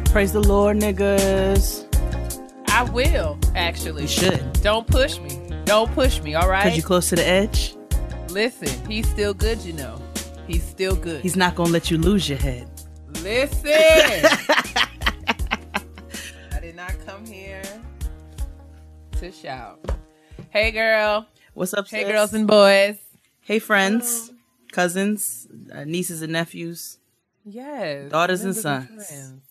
Praise the Lord, niggas. I will, actually. You should. Don't push me. Don't push me, all right? Because you're close to the edge? Listen, he's still good, you know. He's still good. He's not going to let you lose your head. Listen. I did not come here to shout. Hey, girl. What's up, Hey, sis? girls and boys. Hey, friends, cousins, nieces and nephews. Yes. Daughters and sons. Friends.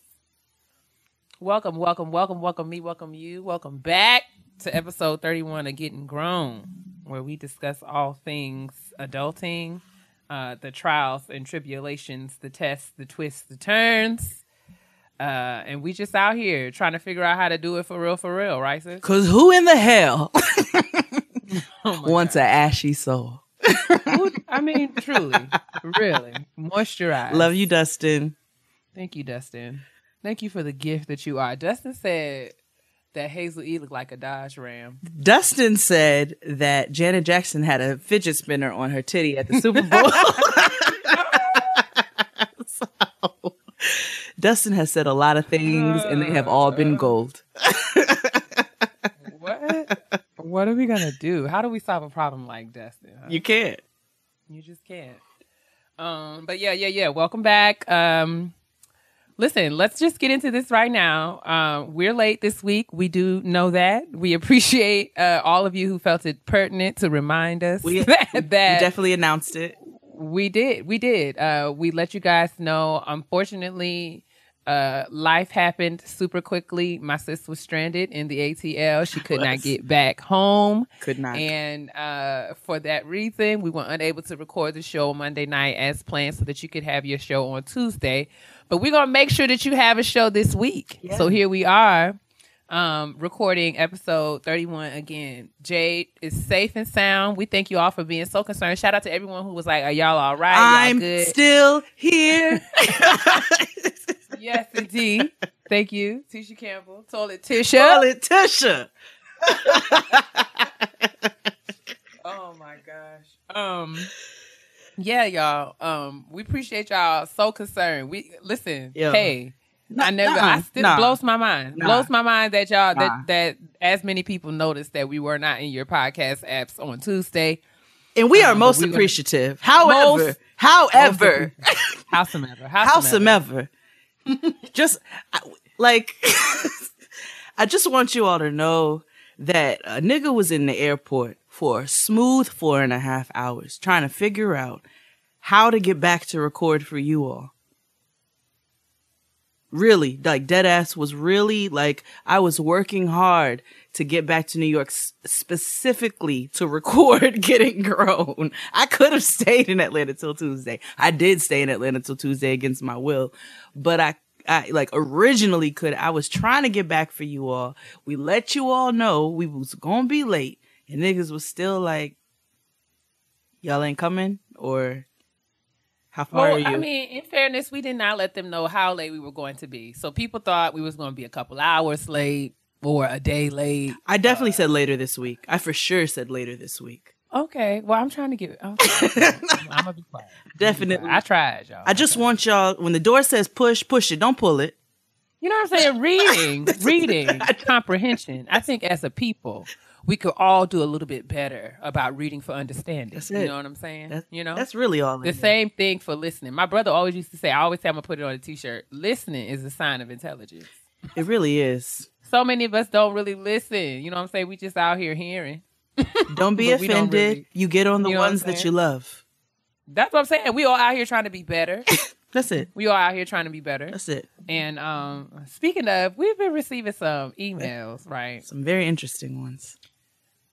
Welcome me, welcome you. Welcome back to episode 31 of Getting Grown, where we discuss all things adulting, the trials and tribulations, the tests, the twists, the turns. And we just out here trying to figure out how to do it for real, right, sis? Because who in the hell wants God. an ashy soul? I mean, truly, really, moisturize. Love you, Dustin. Thank you, Dustin. Thank you for the gift that you are. Dustin said that Hazel E looked like a Dodge Ram. Dustin said that Janet Jackson had a fidget spinner on her titty at the Super Bowl. So, Dustin has said a lot of things, and they have all been gold. What? What are we going to do? How do we solve a problem like Dustin? Huh? You can't. You just can't. But yeah. Welcome back. Listen, let's just get into this right now. We're late this week. We do know that. We appreciate all of you who felt it pertinent to remind us We that definitely announced it. We did. We let you guys know. Unfortunately, life happened super quickly. My sis was stranded in the ATL. She could not get back home. Could not. And for that reason, we were unable to record the show Monday night as planned so that you could have your show on Tuesday. But we're going to make sure that you have a show this week. Yeah. So here we are recording episode 31 again. Jade is safe and sound. We thank you all for being so concerned. Shout out to everyone who was like, are y'all all right? I'm good? Still here. Yes, indeed. Thank you, Tisha Campbell. Toilet Tisha. Oh my gosh. Yeah, y'all. We appreciate y'all. So concerned. We listen. Yeah. Hey, I still blows my mind. Blows my mind that y'all that as many people noticed that we were not in your podcast apps on Tuesday. And we are most appreciative. However, just like I just want you all to know that a nigga was in the airport for a smooth 4.5 hours trying to figure out how to get back to record for you all. Really, like deadass was really like I was working hard to get back to New York specifically to record Getting Grown. I could have stayed in Atlanta till Tuesday. I did stay in Atlanta till Tuesday against my will, but I like originally could. I was trying to get back for you all. We let you all know we was gonna be late, and niggas was still like, y'all ain't coming, or how far are you? I mean, in fairness, we did not let them know how late we were going to be. So people thought we was going to be a couple hours late or a day late. I definitely said later this week. I for sure said later this week. Okay. Well, I'm trying to get... Okay. I'm going to be quiet. Definitely. I tried, y'all. I just want y'all, when the door says push it. Don't pull it. You know what I'm saying? Reading, comprehension. I think as a people, we could all do a little bit better about reading for understanding. That's it. You know what I'm saying? That's really all. The same thing for listening. My brother always used to say, I always say I'm going to put it on a t-shirt. Listening is a sign of intelligence. It really is. So many of us don't really listen. You know what I'm saying? We just out here hearing. Don't be offended. You get on the ones that you love. That's what I'm saying. We all out here trying to be better. That's it. We all out here trying to be better. That's it. And speaking of, we've been receiving some emails, right? Some very interesting ones.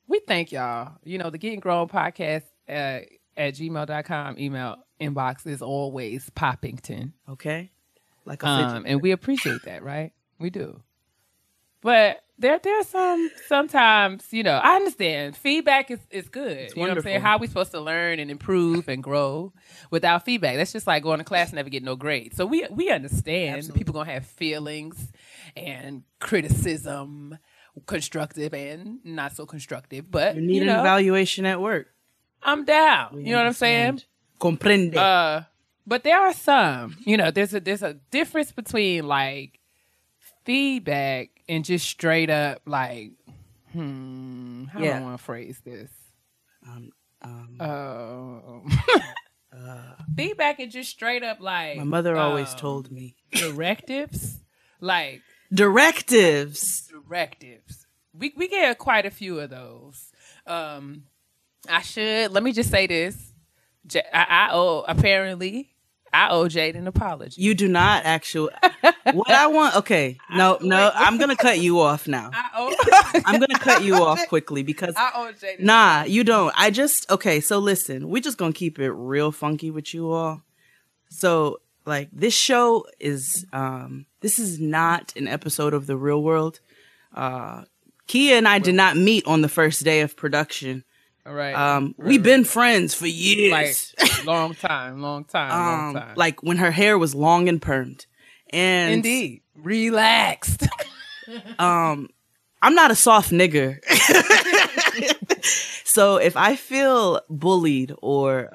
We thank y'all. You know, the Getting Grown podcast at gmail.com email inbox is always Poppington. Okay. Like a and we appreciate that, right? We do. But there's sometimes, you know, I understand feedback is good. It's you know what I'm saying? How are we supposed to learn and improve and grow without feedback? That's just like going to class and never get no grade. So we understand. Absolutely. People going to have feelings and criticism, constructive and not so constructive. But you need an evaluation at work. I'm down. You know what I'm saying? Comprende. But there are some, there's a difference between like feedback and just straight up like, how do I want to phrase this? Feedback and just straight up like my mother always told me directives, like directives. We get quite a few of those. Let me just say this. I owe Jade an apology. You do not actually. What I want. Okay. No. I'm going to cut you off now. I'm going to cut you off quickly because. I owe Jade. Nah, you don't. Okay. So listen, we're just going to keep it real funky with you all. So like this show is, this is not an episode of The Real World. Keia and I did not meet on the first day of production. All right. We've been friends for years. Like long time. Like when her hair was long and permed. And indeed. Relaxed. I'm not a soft nigger. So if I feel bullied or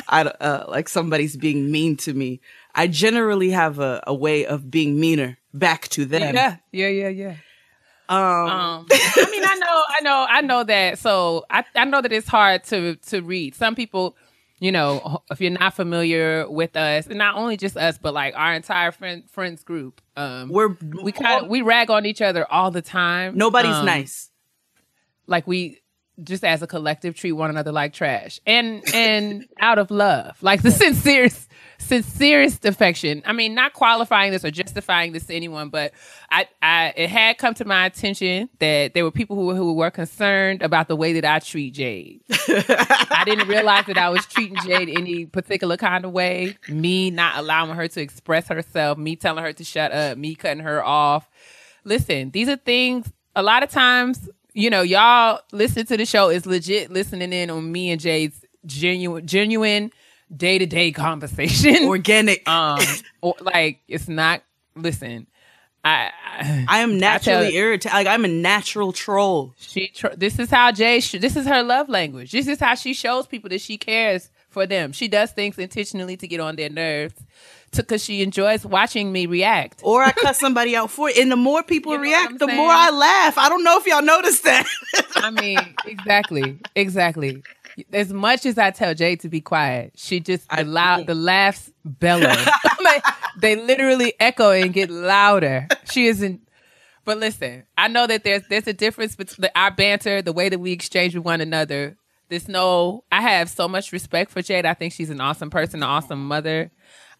like somebody's being mean to me, I generally have a way of being meaner back to them. Yeah. I mean, I know that. So I know that it's hard to read. Some people, if you're not familiar with us, and not only just us, but like our entire friends group, we rag on each other all the time. Nobody's nice. Like we just as a collective treat one another like trash, and out of love, like the sincerest affection. I mean, not qualifying this or justifying this to anyone, but it had come to my attention that there were people who were concerned about the way that I treat Jade. I didn't realize that I was treating Jade any particular kind of way. Me not allowing her to express herself, me telling her to shut up, me cutting her off. Listen, these are things, a lot of times, y'all listen to the show is legit listening in on me and Jade's genuine day-to-day conversation. Organic. Or like, it's not, listen, I am naturally irritated. Like, I'm a natural troll. This is how this is her love language. This is how she shows people that she cares for them. She does things intentionally to get on their nerves because she enjoys watching me react. Or I cut somebody out for it. And the more people react, the more I laugh. I don't know if y'all noticed that. I mean, exactly. As much as I tell Jade to be quiet, she just the laughs bellow. Like, they literally echo and get louder. She isn't. But listen, I know that there's a difference between our banter, the way that we exchange with one another. I have so much respect for Jade. I think she's an awesome person, an awesome mother.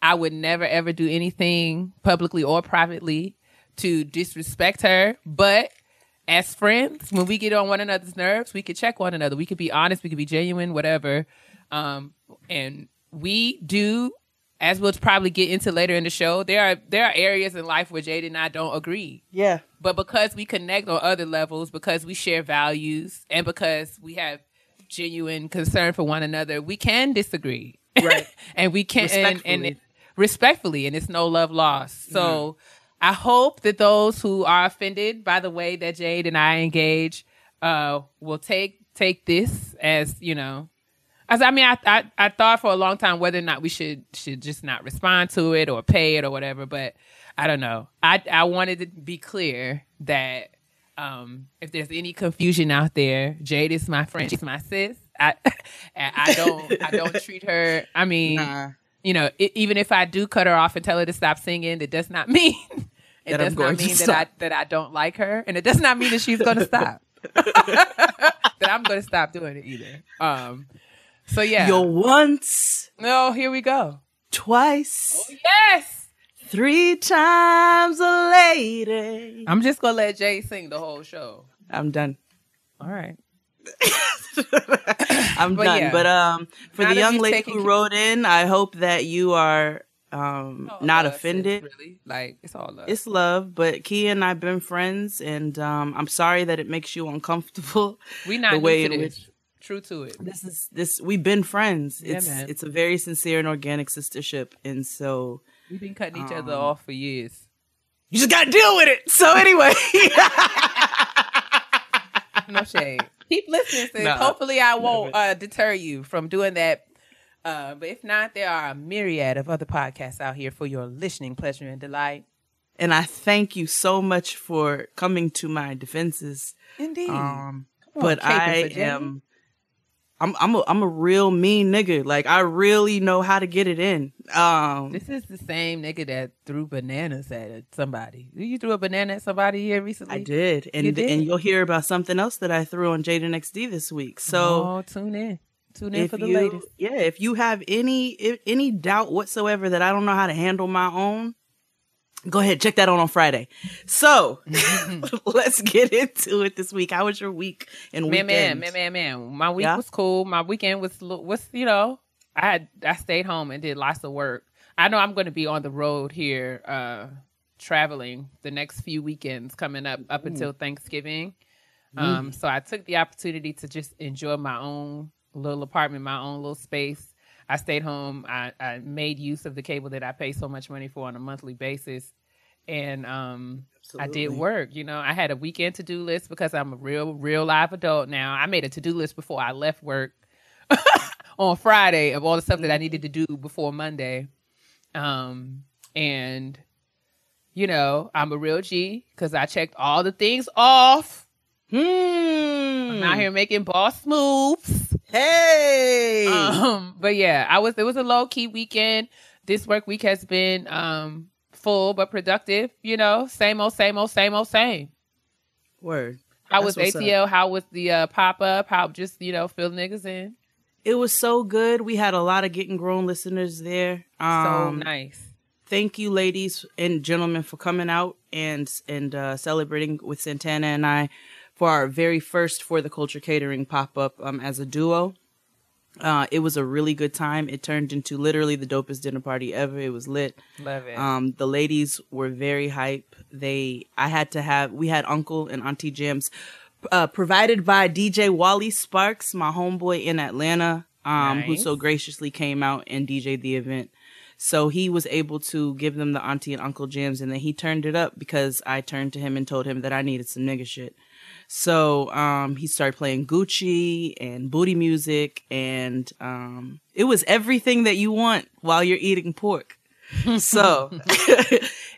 I would never ever do anything publicly or privately to disrespect her, but as friends, when we get on one another's nerves, we could check one another. We could be honest. We could be genuine, whatever. And we do, as we'll probably get into later in the show, there are areas in life where Jade and I don't agree. Yeah. But because we connect on other levels, because we share values, and because we have genuine concern for one another, we can disagree. Right. And we can respectfully, and it's no love lost. So I hope that those who are offended by the way that Jade and I engage will take this as, as I mean, I thought for a long time whether or not we should just not respond to it or pay it or whatever, but I don't know. I wanted to be clear that if there's any confusion out there, Jade is my friend. She's my sis. I don't treat her. I mean, even if I do cut her off and tell her to stop singing, that does not mean that I don't like her, and it does not mean that she's going to stop. That I'm going to stop doing it either. So yeah. You're once. No, here we go. Twice. Oh yes. 3 times a lady. I'm just gonna let Jay sing the whole show. I'm done. All right. I'm done. Yeah. But for the young lady who wrote in, I hope that you are not offended. Really, like it's all love. It's love. But Keia and I've been friends, and I'm sorry that it makes you uncomfortable. We not new to this. True to it. We've been friends. Yeah, It's a very sincere and organic sistership, and so. We've been cutting each other off for years. You just got to deal with it. So anyway. No shade. Keep listening, sis. Hopefully I won't deter you from doing that But if not, there are a myriad of other podcasts out here for your listening pleasure and delight. And I thank you so much for coming to my defenses. Indeed. But I'm a real mean nigga. Like, I really know how to get it in. This is the same nigga that threw bananas at somebody. You threw a banana at somebody here recently? I did. And you'll hear about something else that I threw on Jade and XD this week. So tune in. Tune in for the latest. Yeah, if you have any doubt whatsoever that I don't know how to handle my own, go ahead, check that out on Friday. So let's get into it this week. How was your week and weekend? Man. My week was cool. My weekend was I stayed home and did lots of work. I know I'm going to be on the road here, traveling the next few weekends coming up until Thanksgiving. So I took the opportunity to just enjoy my own little apartment, my own little space. I stayed home. I made use of the cable that I pay so much money for on a monthly basis. And I did work. I had a weekend to-do list because I'm a real live adult now. I made a to-do list before I left work on Friday of all the stuff that I needed to do before Monday. And, I'm a real G because I checked all the things off. I'm out here making boss moves. Hey. But yeah, it was a low key weekend. This work week has been full but productive. Same old. Word. How was ATL? How was the pop up? How just fill niggas in? It was so good. We had a lot of Getting Grown listeners there. So nice. Thank you, ladies and gentlemen, for coming out and celebrating with Santana and I for our very first For the Culture Catering pop-up as a duo. It was a really good time. It turned into literally the dopest dinner party ever. It was lit. Love it. The ladies were very hype. We had Uncle and Auntie Jams provided by DJ Wally Sparks, my homeboy in Atlanta, who so graciously came out and DJ'd the event. So he was able to give them the Auntie and Uncle Jams, and then he turned it up because I turned to him and told him that I needed some nigga shit. So he started playing Gucci and booty music, and it was everything that you want while you're eating pork. So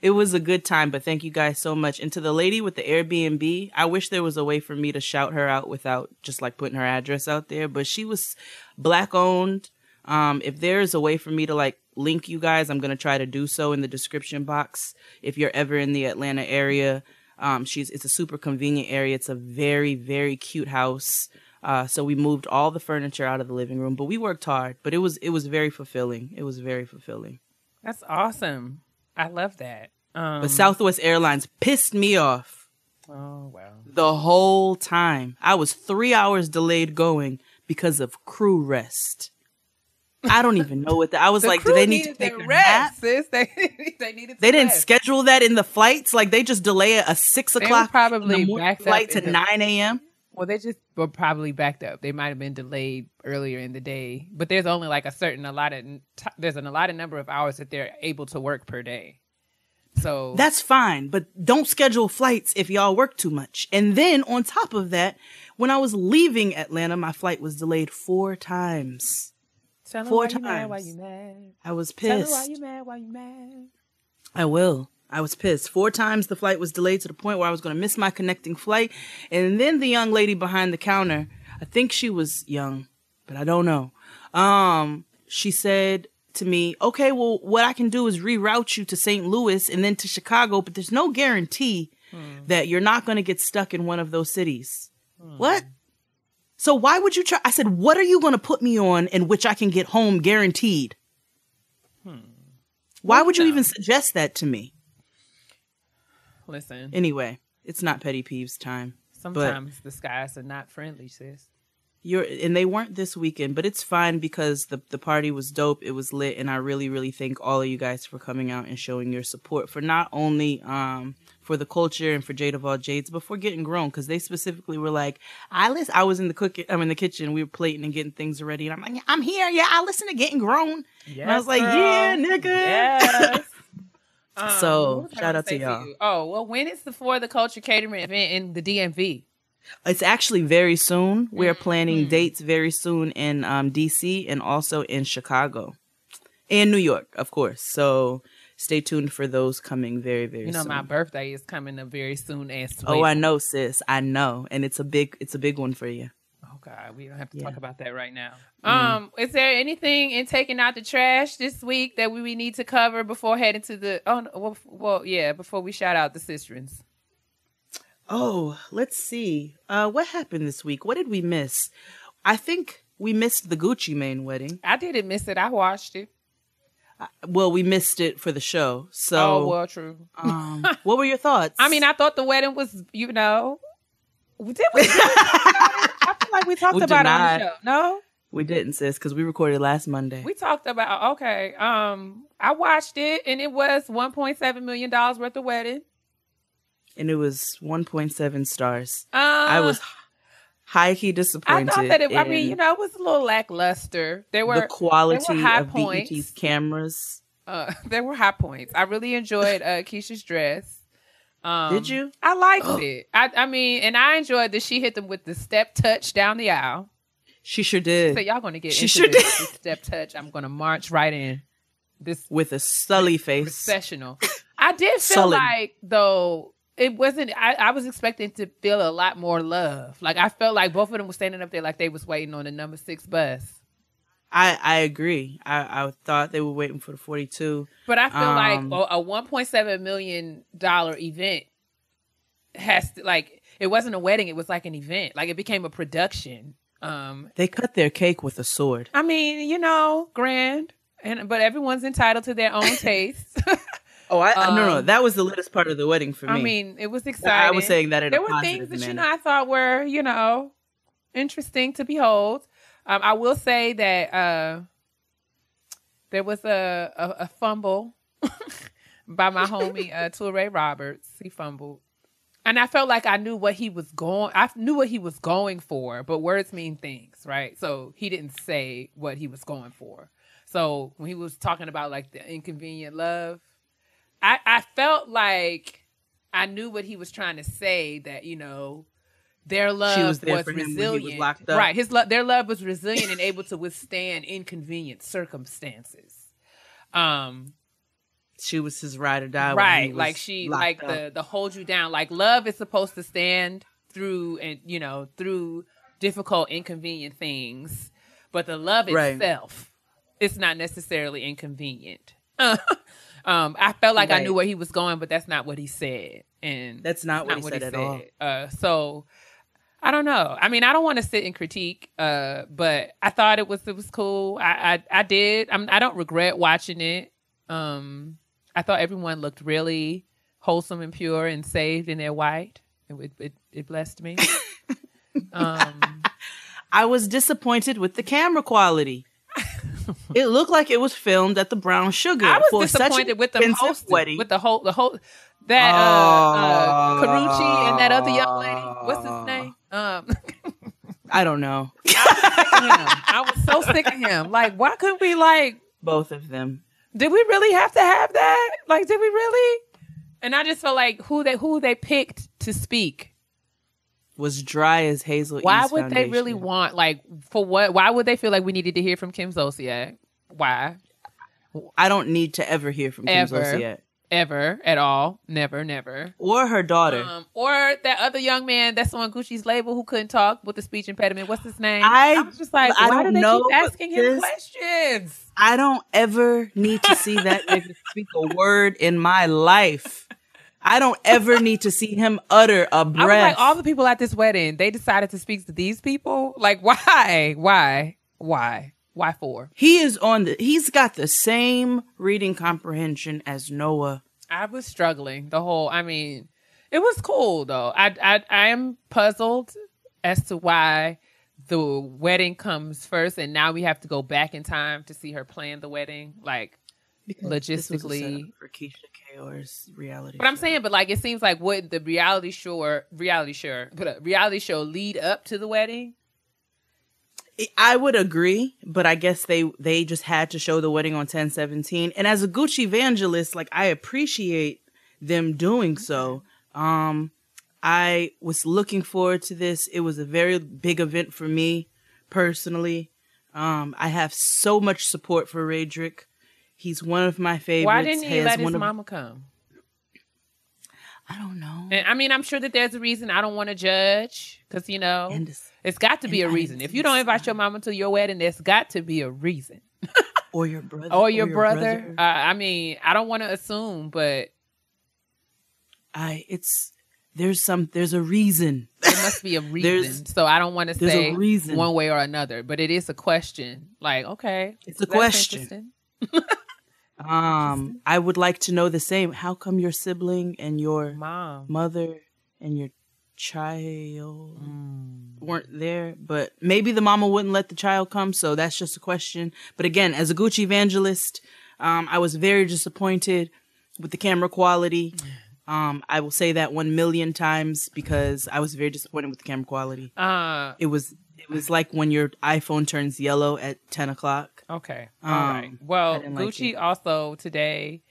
it was a good time, but thank you guys so much. And to the lady with the Airbnb, I wish there was a way for me to shout her out without just like putting her address out there, but she was Black owned. If there's a way for me to like link you guys, I'm going to try to do so in the description box. If you're ever in the Atlanta area, it's a super convenient area. It's a very, very cute house. So we moved all the furniture out of the living room, but we worked hard, but it was very fulfilling. It was very fulfilling. That's awesome. I love that. But Southwest Airlines pissed me off. Oh, wow. The whole time. I was 3 hours delayed going because of crew rest. I don't even know what I was like, do they need to take a rest, sis? They needed They didn't schedule that in the flights? Like they just delay a 6 o'clock probably flight to 9 a.m.? Well, they just were probably backed up. They might have been delayed earlier in the day, but there's only like there's an allotted number of hours that they're able to work per day. So that's fine, but don't schedule flights if y'all work too much. And then on top of that, when I was leaving Atlanta, my flight was delayed 4 times. 4 times. Why you mad? I was pissed. Tell her why you mad? I will. I was pissed. 4 times the flight was delayed to the point where I was going to miss my connecting flight. And then the young lady behind the counter, I think she was young, but I don't know. She said to me, okay, well, what I can do is reroute you to St. Louis and then to Chicago, but there's no guarantee that you're not going to get stuck in one of those cities. What? So why would you try? I said, what are you going to put me on in which I can get home guaranteed? Why would you even suggest that to me? Listen. Anyway, it's not petty peeves time. Sometimes the skies are not friendly, sis. And they weren't this weekend, but it's fine because the party was dope. It was lit. And I really, really thank all of you guys for coming out and showing your support for not only for the culture and for Jade of all Jades, but for Getting Grown. Because they specifically were like, I was in the kitchen. We were plating and getting things ready. And I'm like, I'm here. Yeah, I listen to Getting Grown. Yes, and I was like, girl. Yeah, nigga. Yes. So shout out to y'all. Oh, well, when is the For the Culture Catering event in the DMV? It's actually very soon. We're planning dates very soon in DC and also in Chicago and New York, of course. So stay tuned for those coming very, very soon. My birthday is coming up very soon as well. Oh, I know, sis. I know. And it's a big one for you. Oh God, we don't have to talk about that right now. Is there anything in taking out the trash this week that we need to cover before heading to the before we shout out the sisterins? Oh, let's see. What happened this week? What did we miss? I think we missed the Gucci Mane wedding. I didn't miss it. I watched it. Well, we missed it for the show. So, oh, well, true. What were your thoughts? I mean, I thought the wedding was, did we? I feel like we talked about it on the show. No? We didn't, sis, because we recorded last Monday. We talked about, okay. I watched it, and it was $1.7 million worth of wedding. And it was 1.7 stars. I was high-key disappointed. I thought that it was a little lackluster. The quality of points. BET's cameras. There were high points. I really enjoyed Keisha's dress. Did you? I liked it. I mean, and I enjoyed that she hit them with the step touch down the aisle. She sure did. So y'all going to get into this step touch. I'm going to march right in. This with a sully face. Processional. I did feel like, though, it wasn't, I was expecting to feel a lot more love. Like, I felt like both of them were standing up there like they was waiting on the number 6 bus. I agree. I thought they were waiting for the 42. But I feel like a $1.7 million event has to, like, it wasn't a wedding. It was like an event. Like, it became a production. They cut their cake with a sword. I mean, grand. But everyone's entitled to their own taste. Oh, no. That was the latest part of the wedding for me. I mean, it was exciting. I was saying that in there a positive were things manner. that, I thought were, interesting to behold. I will say that there was a fumble by my homie, Toure Roberts. He fumbled. And I felt like I knew what he was going for, but words mean things, right? So he didn't say what he was going for. So when he was talking about like the inconvenient love, I felt like I knew what he was trying to say, that, their love was resilient. He was locked up. Right. Their love was resilient and able to withstand inconvenient circumstances. She was his ride or die. Right. Like the hold you down. Like, love is supposed to stand through and, through difficult, inconvenient things. But the love itself, it's not necessarily inconvenient. I felt like I knew where he was going, but that's not what he said. And that's not what he said at all. So I don't know. I mean, I don't want to sit and critique, but I thought it was cool. I did. I don't regret watching it. I thought everyone looked really wholesome and pure and saved in their white. It blessed me. I was disappointed with the camera quality. It looked like it was filmed at the Brown Sugar. I was disappointed with them hosting wedding. With the whole that Carucci and that other young lady. What's his name? I don't know. I was so sick of him. Like, why couldn't we both of them? Did we really have to have that? Like, did we really? And I just felt like who they picked to speak was dry as Hazel. Why would they really want, for what? Why would they feel like we needed to hear from Kim Zolciak? Why? I don't need to ever hear from Kim Zolciak. Ever at all. Never. Or her daughter. Or that other young man that's on Gucci's label who couldn't talk with the speech impediment. What's his name? I was just like, why do they keep asking him questions? I don't ever need to see that nigga speak a word in my life. I don't ever need to see him utter a breath. I was like, all the people at this wedding, they decided to speak to these people? Like, why? Why for? He's got the same reading comprehension as Noah. I was struggling it was cool though. I am puzzled as to why the wedding comes first and now we have to go back in time to see her plan the wedding. Like, because logistically for Keisha Kayor's reality but show. I'm saying, it seems like would the reality show lead up to the wedding? I would agree, but I guess they just had to show the wedding on 10/17. And as a Gucci evangelist, I appreciate them doing so. I I was looking forward to this. It was a very big event for me personally. I have so much support for Raydrick. He's one of my favorites. Why didn't he let his mama come? I don't know. And, I mean, I'm sure that there's a reason. I don't want to judge because, you know, it's got to be a reason. If you don't invite your mama to your wedding, there's got to be a reason. Or your brother. Or your brother. I mean, I don't want to assume, but there's a reason. There must be a reason. So I don't want to say one way or another, but it is a question. Like, okay, it's a question. I would like to know the same. How come your sibling and your mother and your child weren't there? But maybe the mama wouldn't let the child come, so that's just a question. But again, as a Gucci evangelist, I was very disappointed with the camera quality. I will say that 1,000,000 times because I was very disappointed with the camera quality. It was like when your iPhone turns yellow at 10 o'clock. Okay. All right. Well, Gucci also today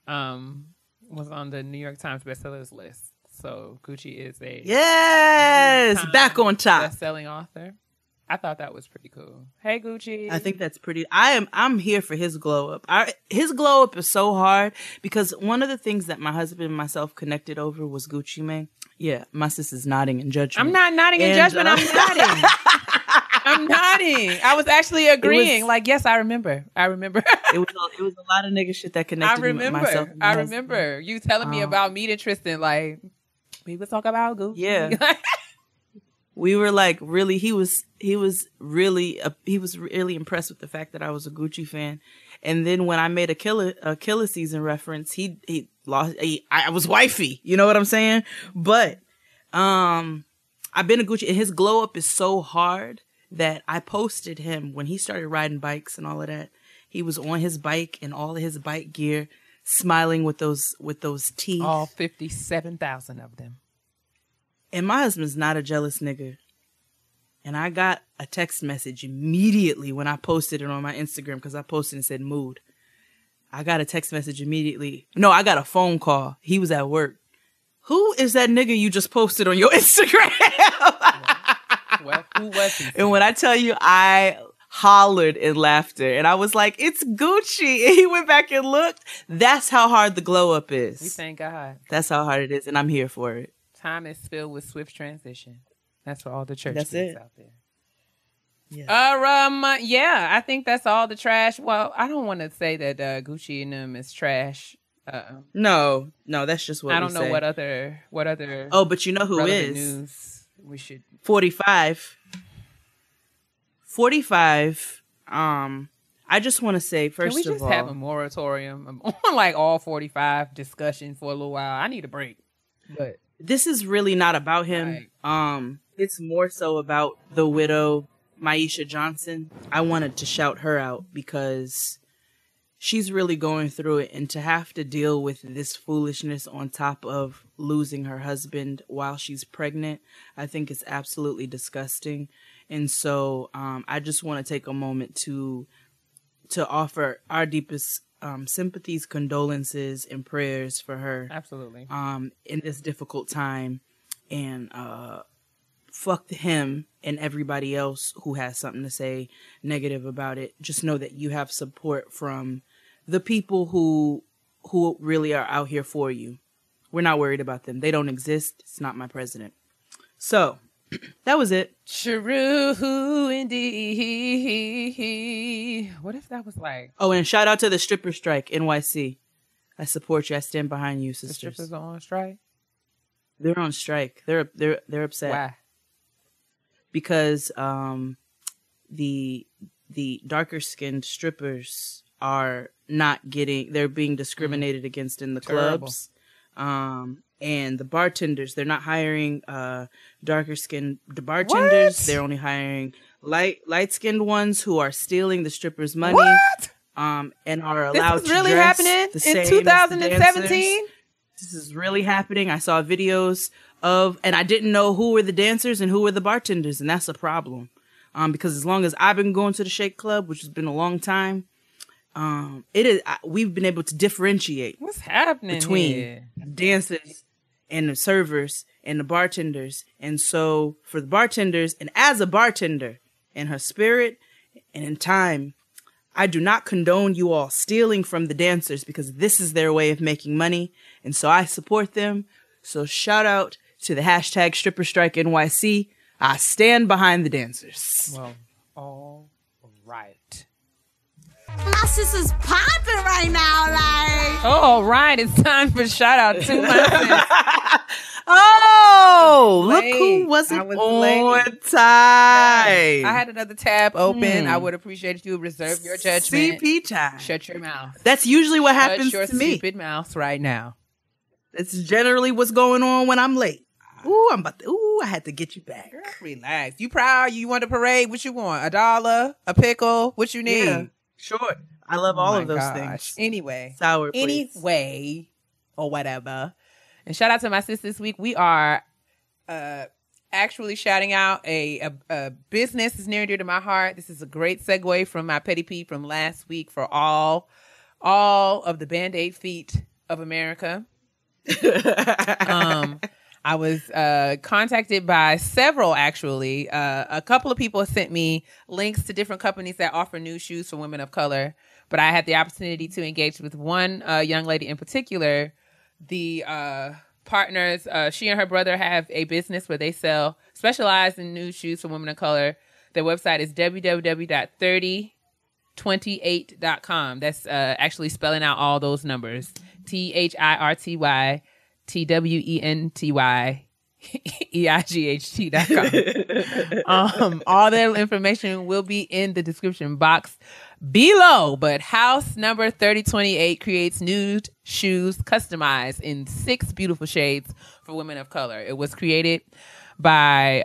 was on the New York Times bestsellers list. So Gucci is a back on top best-selling author. I thought that was pretty cool. Hey, Gucci. I think that's pretty. I'm here for his glow up. His glow up is so hard because one of the things that my husband and myself connected over was Gucci Mane. Yeah, my sis is nodding in judgment. I'm not nodding in judgment. I'm nodding. I'm nodding. I was actually agreeing. Yes, I remember. it was a lot of nigga shit that connected myself. I remember you telling me about meeting Tristan. Like, people talk about Gucci. Yeah. We were like really. He was really impressed with the fact that I was a Gucci fan. And then when I made a Killer Season reference, he lost. I was wifey. You know what I'm saying? But I've been a Gucci, and his glow up is so hard that I posted him when he started riding bikes and all of that. He was on his bike and all of his bike gear, smiling with those teeth. All 57,000 of them. And my husband's not a jealous nigga. And I got a text message immediately when I posted it on my Instagram because I posted and said mood. I got a text message immediately. No, I got a phone call. He was at work. Who is that nigga you just posted on your Instagram? Well, who was he? And when I tell you, I hollered in laughter. And I was like, it's Gucci. And he went back and looked. That's how hard the glow up is. We thank God. That's how hard it is. And I'm here for it. Time is filled with swift transition. That's for all the church kids out there. Yeah. Yeah, I think that's all the trash. Well, I don't want to say that Gucci and them is trash. No, that's just what I don't know say. what other. Oh, but you know who is news we should 45. 45. I just want to say first Can we just have a moratorium on like all 45 discussion for a little while? I need a break. But this is really not about him. Right. It's more so about the widow, Maisha Johnson. I wanted to shout her out because she's really going through it, and to have to deal with this foolishness on top of losing her husband while she's pregnant, I think it's absolutely disgusting. And so I just want to take a moment to offer our deepest sympathies, condolences, and prayers for her. Absolutely. In this difficult time. And fuck him and everybody else who has something to say negative about it. Just know that you have support from the people who really are out here for you. We're not worried about them. They don't exist. It's not my president. So that was it. True indeed. What if that was like? Oh, and shout out to the stripper strike, NYC. I support you. I stand behind you, sisters. The strippers are on strike? They're on strike. They're upset. Why? Because the darker skinned strippers are not getting, they're being discriminated against in the clubs. And the bartenders, they're not hiring darker skinned bartenders. What? They're only hiring light skinned ones who are stealing the strippers' money. What? And are allowed this is to really dress happening the same in 2017. This is really happening. I saw videos of, and I didn't know who were the dancers and who were the bartenders, and that's a problem. Because as long as I've been going to the Shake Club, which has been a long time, we've been able to differentiate what's happening between here? dancers and the servers and the bartenders. And so for the bartenders, and as a bartender in her spirit and in time, I do not condone you all stealing from the dancers because this is their way of making money. And so I support them. So shout out to the hashtag Stripper Strike NYC. I stand behind the dancers. Well, all right. My sis is popping right now, like. All right, it's time for shout out to my sis. Oh, look Late. who wasn't I was on late. time. I had another tab open. I would appreciate if you would reserve your judgment. CP time. Shut your mouth. That's usually what happens Shut to your me. stupid mouth right now. That's generally what's going on when I'm late. I had to get you back. Girl, relax. You proud? You want a parade? What you want? $1? A pickle? What you need? Yeah, sure. I love all of those things. Anyway. Sour, please. Anyway, or whatever. And shout out to my sis this week. We are actually shouting out a business that's near and dear to my heart. This is a great segue from my petty peeve from last week for all of the Band-Aid feet of America. I was contacted by several, actually. A couple of people sent me links to different companies that offer new shoes for women of color. But I had the opportunity to engage with one young lady in particular. The partners, she and her brother have a business where they specialize in new shoes for women of color. Their website is www.3028.com. That's actually spelling out all those numbers. THIRTYEIGHT.com. All their information will be in the description box below. But house number 3028 creates nude shoes customized in 6 beautiful shades for women of color. It was created by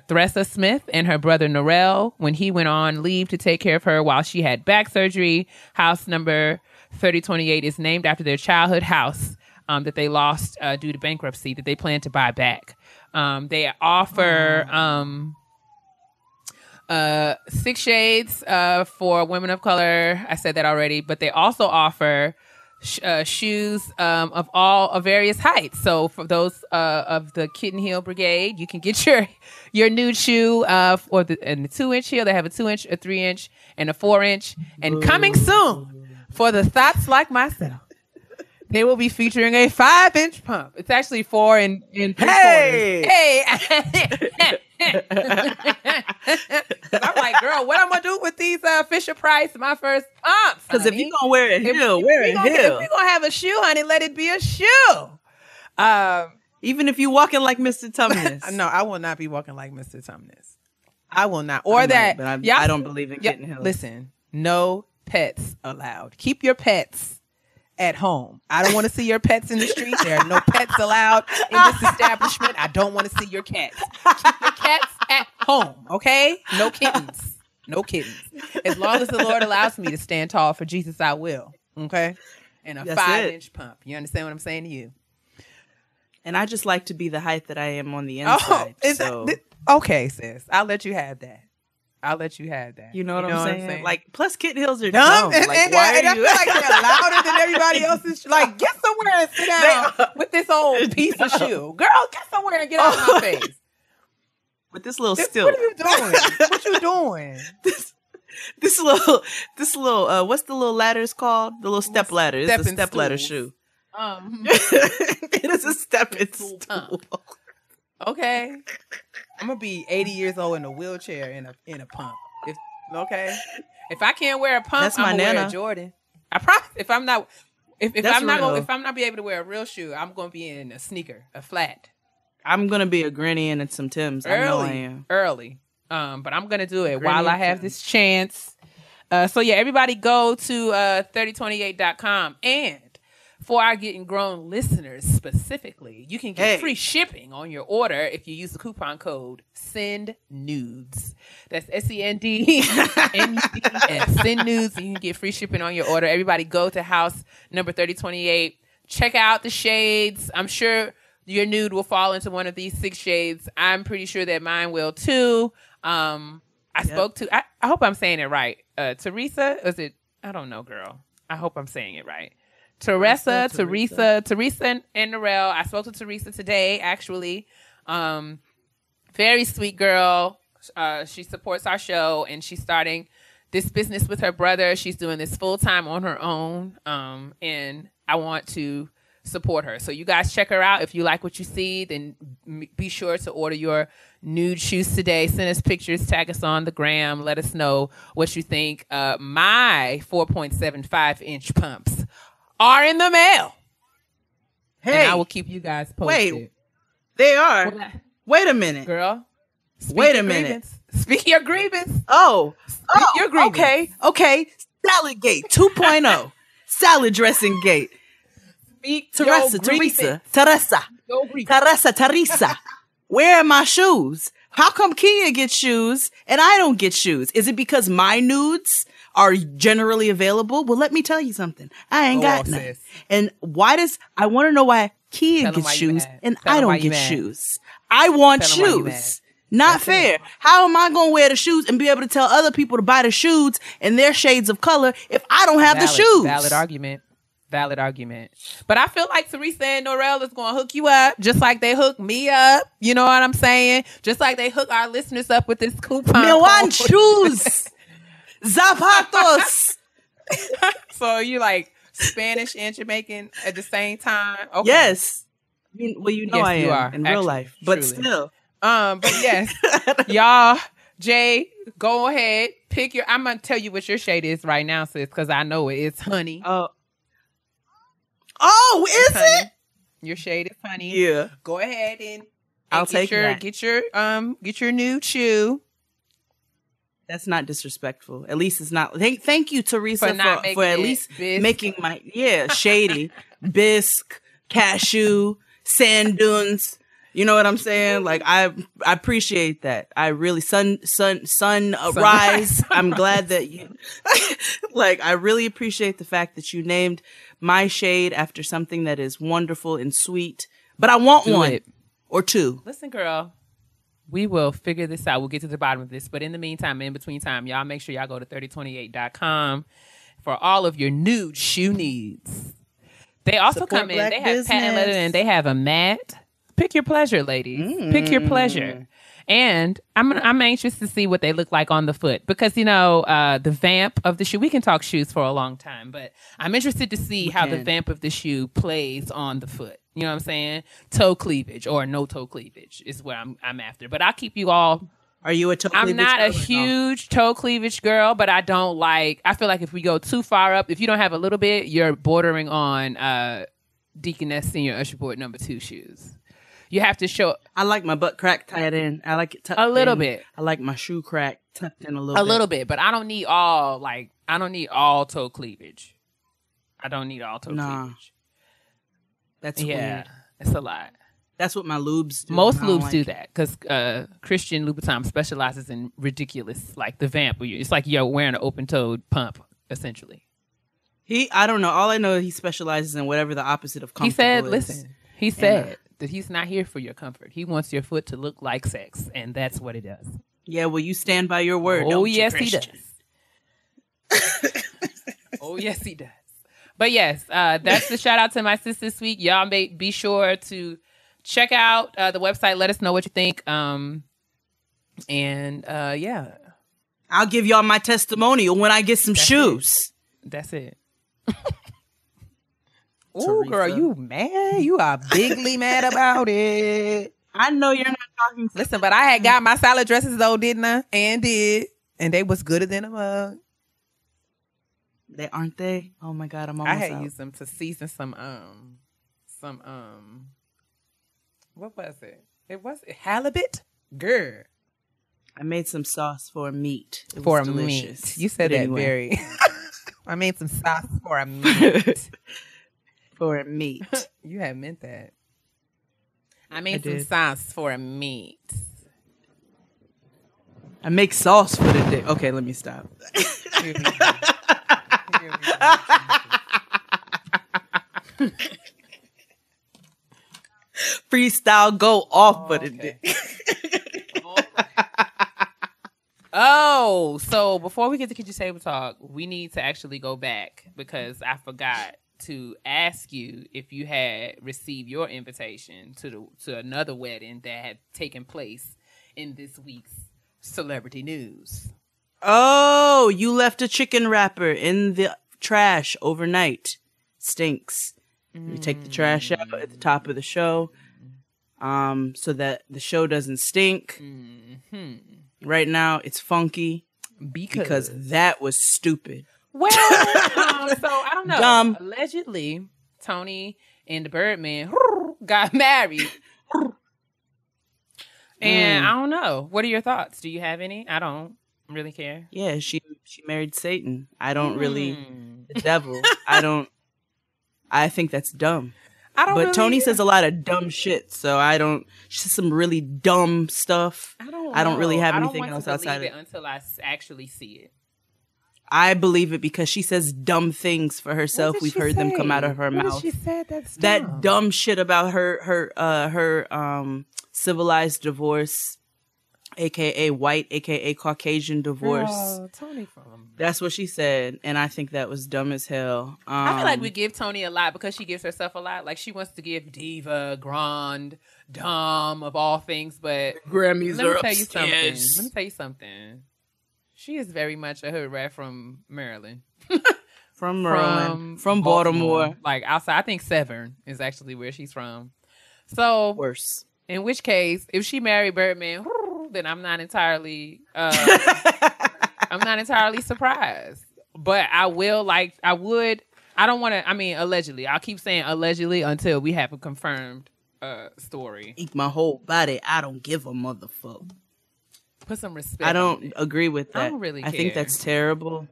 Thressa Smith and her brother Norel when he went on leave to take care of her while she had back surgery. House number 3028 is named after their childhood house that they lost due to bankruptcy that they plan to buy back. They offer 6 shades for women of color. I said that already, but they also offer shoes of various heights. So for those of the kitten heel brigade, you can get your nude shoe for the 2-inch heel. They have a 2-inch, a 3-inch, and a 4-inch. And coming soon for the thoughts like myself, they will be featuring a 5-inch pump. It's actually 4 and 3/4. Hey! I'm like, girl, what I'm gonna do with these Fisher Price, my first pumps? Because if you're gonna wear a heel, wear a heel. If we're gonna have a shoe, honey, let it be a shoe. Even if you're walking like Mr. Tumnus. No, I will not be walking like Mr. Tumnus. I will not. Or that. But I don't believe in kitten heels. Listen, no pets allowed. Keep your pets at home. I don't want to see your pets in the street. There are no pets allowed in this establishment. I don't want to see your cats. Keep your cats at home, okay? No kittens. No kittens. As long as the Lord allows me to stand tall for Jesus, I will, okay? And a 5-inch pump. You understand what I'm saying to you? And I just like to be the height that I am on the inside. Okay, sis. I'll let you have that. You know what I'm saying? Like, plus kitten heels are dumb. Like, why I feel like they're louder than everybody else's. Like, get somewhere and sit down with this old piece of shoe. Girl, get somewhere and get out of my face. With this little stilt. What are you doing? What you doing? This little, what's the little ladders called? The little step ladder. It's a step ladder shoe. It is a stepping stool. Okay. I'm gonna be 80 years old in a wheelchair in a pump. If I can't wear a pump, that's I'm my gonna nana. wear a Jordan. I promise. If I'm not be able to wear a real shoe, I'm gonna be in a sneaker, a flat. I'm gonna be a granny and some Timbs. I know I am. Early. But I'm gonna do it while I have this chance. So yeah, everybody go to 3028.com, and for our Getting Grown listeners specifically, you can get free shipping on your order if you use the coupon code SENDNUDES. That's SENDNUDES. Send nudes, and you can get free shipping on your order. Everybody go to house number 3028. Check out the shades. I'm sure your nude will fall into one of these 6 shades. I'm pretty sure that mine will too. I spoke to, I hope I'm saying it right. Teresa, is it? I don't know, girl. I hope I'm saying it right. Teresa and Narelle. I spoke to Teresa today, actually. Very sweet girl. She supports our show, and she's starting this business with her brother. She's doing this full time on her own, and I want to support her. So you guys check her out. If you like what you see, then be sure to order your nude shoes today. Send us pictures, tag us on the gram. Let us know what you think. My 4.75-inch pumps are in the mail. Hey, and I will keep you guys posted. Wait, they are. Wait a minute, girl. Wait a minute. Speak your grievance. Speak your grievance. Okay. Salad Gate 2.0. Salad dressing gate. Teresa. Where are my shoes? How come Keia gets shoes and I don't get shoes? Is it because my nudes are generally available? Well, let me tell you something. I ain't got none. Sis. And I want to know why Keia gets shoes and I don't get shoes. I want shoes. Not fair. How am I going to wear the shoes and be able to tell other people to buy the shoes in their shades of color if I don't have the shoes? Valid argument. But I feel like Teresa and Norelle is going to hook you up just like they hook me up. You know what I'm saying? Just like they hook our listeners up with this coupon. Me want shoes. Zapatos. So you like Spanish and Jamaican at the same time? Okay. Yes. Well, you know, yes, I am in real life, but truly. Still. But yes, y'all, Jay, go ahead, pick I'm gonna tell you what your shade is right now, sis, because I know it. It's honey. Oh, is it? Your shade is honey. Yeah. Go ahead and I'll take that. Get your new shoe. That's not disrespectful. At least it's not. Thank you, Teresa, for at least making my shady bisque, cashew, sand dunes. You know what I'm saying? Like I appreciate that. I really sunrise. I'm glad that you I really appreciate the fact that you named my shade after something that is wonderful and sweet. But I want one or two. Listen, girl, we will figure this out. We'll get to the bottom of this. But in the meantime, in between time, y'all make sure y'all go to 3028.com for all of your nude shoe needs. They also support come in. Black they have business. Patent leather and they have a matte. Pick your pleasure, ladies. Pick your pleasure. And I'm anxious to see what they look like on the foot because, the vamp of the shoe, we can talk shoes for a long time, but I'm interested to see how the vamp of the shoe plays on the foot. You know what I'm saying? Toe cleavage or no toe cleavage is what I'm after. But I'll keep you all. Are you a toe cleavage I'm not a huge toe cleavage girl, but I feel like if we go too far up, if you don't have a little bit, you're bordering on Deaconess Senior Usher Board number 2 shoes. You have to show. I like my butt crack tied in. I like it tucked a little bit. I like my shoe crack tucked in a little bit. A little bit, but I don't need all toe cleavage. I don't need all toe cleavage. That's weird. It's a lot. That's what my lubes do. Most lubes do that because Christian Louboutin specializes in ridiculous, like the vamp. It's like you're wearing an open-toed pump, essentially. I don't know. All I know is he specializes in whatever the opposite of comfortable is. He said that he's not here for your comfort. He wants your foot to look like sex, and that's what it does. Yeah, well, you stand by your word. Oh, yes, he does. Oh, yes, he does. But yes, that's the shout out to my sis this week. Y'all may be sure to check out the website. Let us know what you think. I'll give y'all my testimonial when I get some shoes. That's it. Ooh, girl, you mad? You are bigly mad about it. I know you're not talking. Listen, but I had got my salad dresses though, didn't I? And they was gooder than a mug. They aren't they? Oh my God, I'm almost I had out. used them to season some what was it? It was halibut? Girl. I made some sauce for a meat. It was delicious. Meat. You said but that anyway. Very I made some sauce for a meat. For a meat. You had meant that. I made some sauce for a meat. I make sauce for the day. Okay, let me stop. Freestyle go off for the day. Oh, so before we get to Kitchen Table Talk, we need to actually go back because I forgot to ask you if you had received your invitation to another wedding that had taken place in this week's celebrity news. Oh, you left a chicken wrapper in the trash overnight. Stinks. You take the trash out at the top of the show, so that the show doesn't stink. Right now, it's funky because that was stupid. Well, so I don't know. Dumb. Allegedly, Tony and the Birdman got married. And I don't know. What are your thoughts? Do you have any? I don't really care. Yeah, she married Satan. I don't really... The devil. I think that's dumb. But Tony says a lot of dumb shit, so I don't... She says some really dumb stuff. I don't really have anything else outside of it until I actually see it. I believe it because she says dumb things for herself. We've heard them come out of her mouth. She said that's dumb. That dumb shit about her civilized divorce, aka white, aka Caucasian divorce. Oh, Tony from... That's what she said, and I think that was dumb as hell. I feel like we give Tony a lot because she gives herself a lot. Like she wants to give diva, grande, dumb of all things, but Grammys let are me tell you upstairs. something. Let me tell you something. She is very much a hood rat from Maryland. From Maryland. From Baltimore. Like outside. I think Severn is actually where she's from. So worse. In which case, if she married Birdman, then I'm not entirely surprised. But I don't want to, allegedly. I'll keep saying allegedly until we have a confirmed story. Eat my whole body. I don't give a motherfucker. Put some respect. I don't agree with that. I don't really care. I think that's terrible.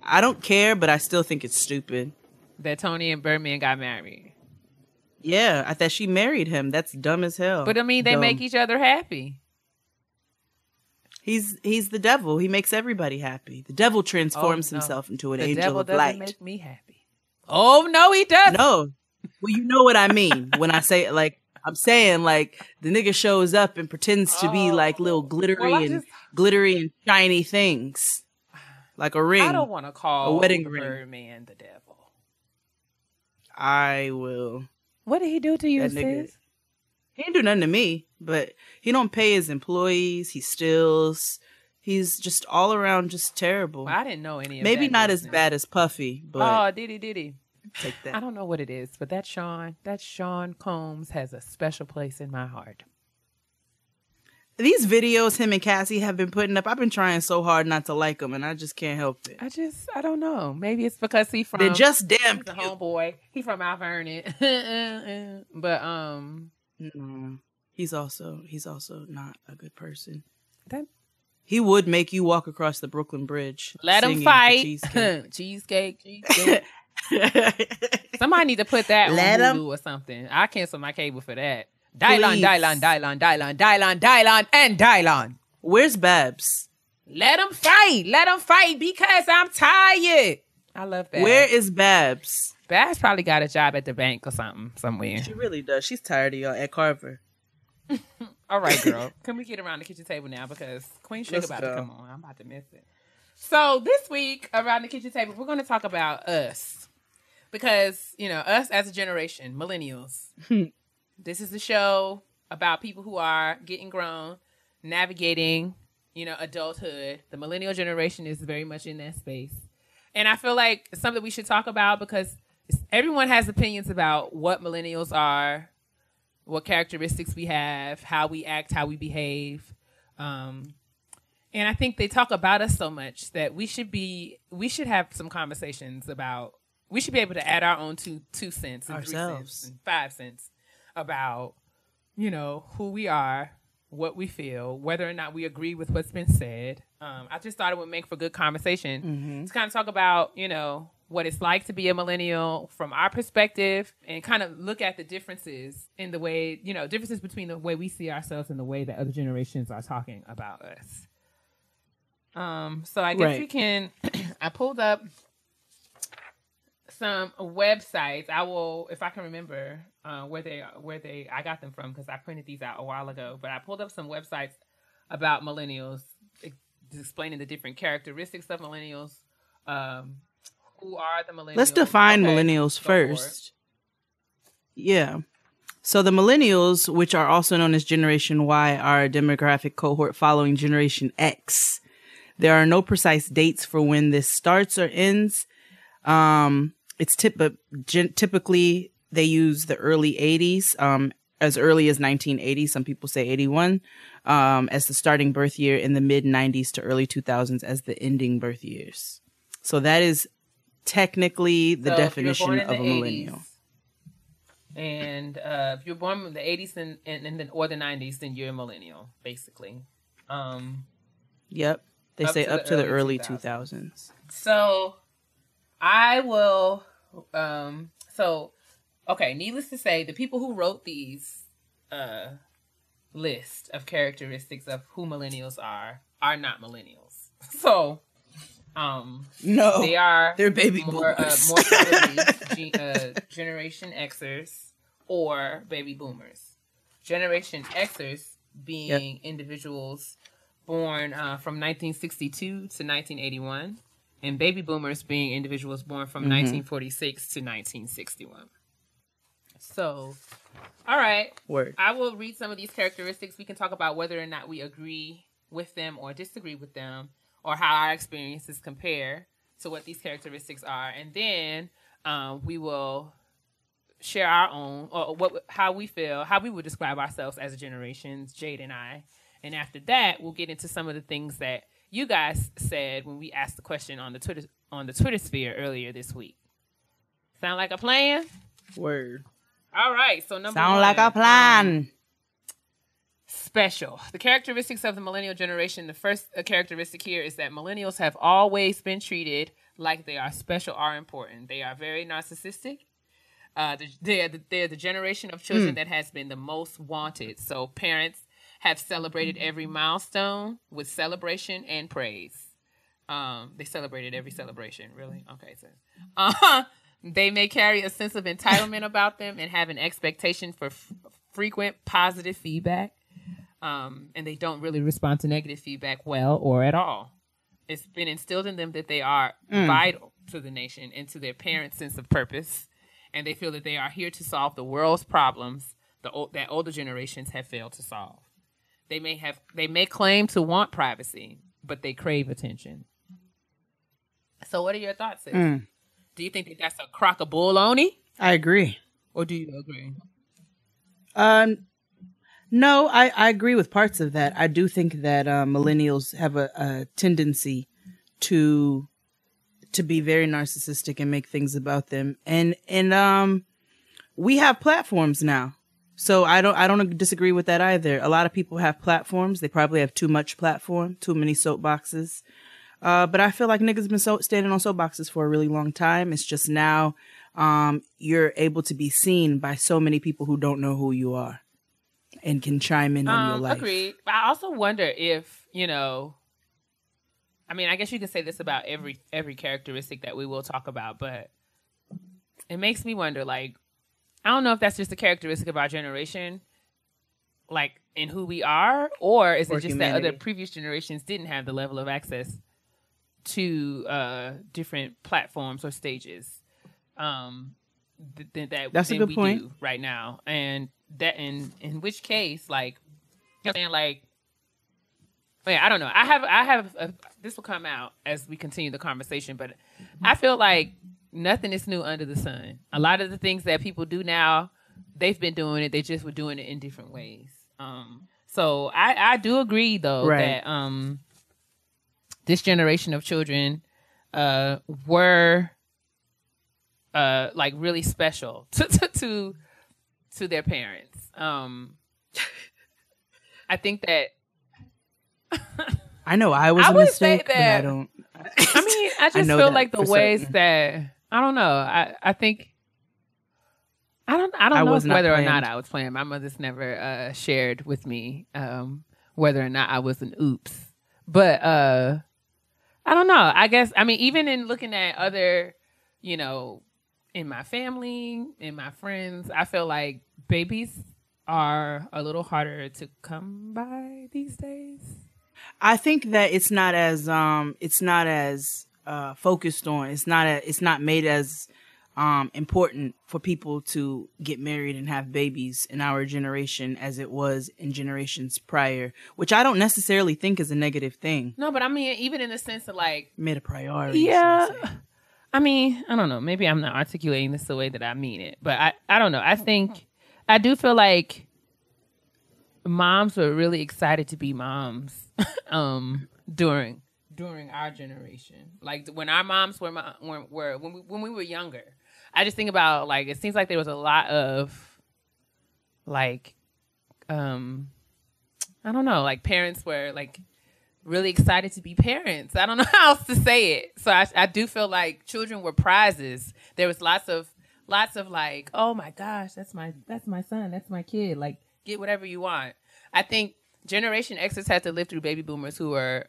I don't care, but I still think it's stupid. That Tony and Birdman got married. Yeah, I thought she married him. That's dumb as hell. But they make each other happy. He's the devil. He makes everybody happy. The devil transforms himself into an angel of light. The devil doesn't make me happy. Oh, no, he doesn't. No. Well, you know what I mean when I say like, I'm saying like the nigga shows up and pretends to be like little glittery and shiny things. Like a ring. I don't want to call a wedding ring. Birdman the devil. I will. What did he do to you, sis? He didn't do nothing to me, but he don't pay his employees. He steals. He's just all around just terrible. Well, I didn't know any of Maybe that not business. as bad as Puffy, but... Oh, did he? Take that. I don't know what it is, but that Sean Combs has a special place in my heart. These videos him and Cassie have been putting up, I've been trying so hard not to like them, and I just can't help it. I don't know. Maybe it's because they're just damn cute. Homeboy. He from Mount Vernon. But no, he's also not a good person. That he would make you walk across the Brooklyn Bridge. Let him fight. Cheesecake. Somebody need to put that on Hulu or something. I cancel my cable for that. Dylon. Where's Babs? Let him fight because I'm tired. I love Babs. Where is Babs? Babs probably got a job at the bank or something somewhere. She really does. She's tired of y'all at Carver. All right, girl. Can we get around the kitchen table now? Because Queen Sugar about to come on. I'm about to miss it. So this week around the kitchen table, we're going to talk about us. Because, us as a generation, millennials. This is the show about people who are getting grown, navigating, adulthood. The millennial generation is very much in that space. And I feel like it's something we should talk about because everyone has opinions about what millennials are, what characteristics we have, how we act, how we behave. And I think they talk about us so much that we should have some conversations about, we should be able to add our own 2 cents and 3 cents and 5 cents about, who we are, what we feel, whether or not we agree with what's been said. I just thought it would make for good conversation to kind of talk about, what it's like to be a millennial from our perspective and kind of look at the differences in the way, differences between the way we see ourselves and the way that other generations are talking about us. So I guess we can, I pulled up some websites. I will, if I can remember where I got them from because I printed these out a while ago. But I pulled up some websites about millennials, explaining the different characteristics of millennials. who are the millennials? Let's define Okay, millennials go for it. first. Yeah. So the millennials, which are also known as Generation Y, are a demographic cohort following Generation X. There are no precise dates for when this starts or ends. Typically they use the early 80s, as early as 1980. Some people say 81, as the starting birth year, in the mid 90s to early 2000s as the ending birth years. So that is technically the definition of a millennial. And if you're born in the 80s and then or the 90s, then you're a millennial, basically. Yep. They say up to the early 2000s. So I will, okay, needless to say, the people who wrote these list of characteristics of who millennials are not millennials. So, no, they're baby more probably Generation Xers or baby boomers. Generation Xers being individuals born from 1962 to 1981, and baby boomers being individuals born from 1946 to 1961. So, all right. Word. I will read some of these characteristics. We can talk about whether or not we agree with them or disagree with them, or how our experiences compare to what these characteristics are. And then we will share our own, or how we feel, how we would describe ourselves as generations, Jade and I. And after that, we'll get into some of the things that you guys said when we asked the question on the Twitter sphere earlier this week. Sound like a plan? Word. All right. So number Sound one, like a plan. Special. The characteristics of the millennial generation. The first characteristic here is that millennials have always been treated like they are special or important. They are very narcissistic. They're the generation of children that has been the most wanted. So parents have celebrated every milestone with celebration and praise. They celebrated every celebration, really? Okay, so they may carry a sense of entitlement about them and have an expectation for frequent positive feedback. And they don't really respond to negative feedback well or at all. It's been instilled in them that they are vital to the nation and to their parents' sense of purpose. And they feel that they are here to solve the world's problems that older generations have failed to solve. They may claim to want privacy, but they crave attention. So what are your thoughts, sis? Do you think that that's a crock of bull-oney? I agree. Or do you agree? No, I agree with parts of that. I do think that millennials have a tendency to be very narcissistic and make things about them. And we have platforms now. So I don't disagree with that either. A lot of people have platforms. They probably have too much platform, too many soapboxes. But I feel like niggas been standing on soapboxes for a really long time. It's just now you're able to be seen by so many people who don't know who you are and can chime in on your life. Agreed. But I also wonder if, I mean, I guess you can say this about every characteristic that we will talk about, but it makes me wonder, like, I don't know if that's just a characteristic of our generation, like in who we are, or is it just that other previous generations didn't have the level of access to different platforms or stages that's a good point. Do right now, and that in which case, like, I don't know. I have this will come out as we continue the conversation, but I feel like nothing is new under the sun. A lot of the things that people do now, they've been doing it. They just were doing it in different ways. So I do agree though that this generation of children were like really special to their parents. I think that I know I was a mistake, but I don't. I mean, I just feel like the ways that I don't know. I think I don't know whether or not I was playing. My mother's never shared with me whether or not I was an oops, but I don't know. I guess even in looking at other, in my family, in my friends, I feel like babies are a little harder to come by these days. I think that it's not as focused on. It's not made as important for people to get married and have babies in our generation as it was in generations prior, which I don't necessarily think is a negative thing. No, but I mean, even in the sense of like made a priority. Yeah. I mean, I don't know. Maybe I'm not articulating this the way that I mean it, but I don't know. I do feel like moms were really excited to be moms during our generation. Like when our moms were when we were younger. I just think about like it seems like there was a lot of like I don't know, like parents were like really excited to be parents. I don't know how else to say it. So I do feel like children were prizes. There was lots of like, oh my gosh, that's my son, that's my kid. Like get whatever you want. I think Generation Xers had to live through baby boomers who were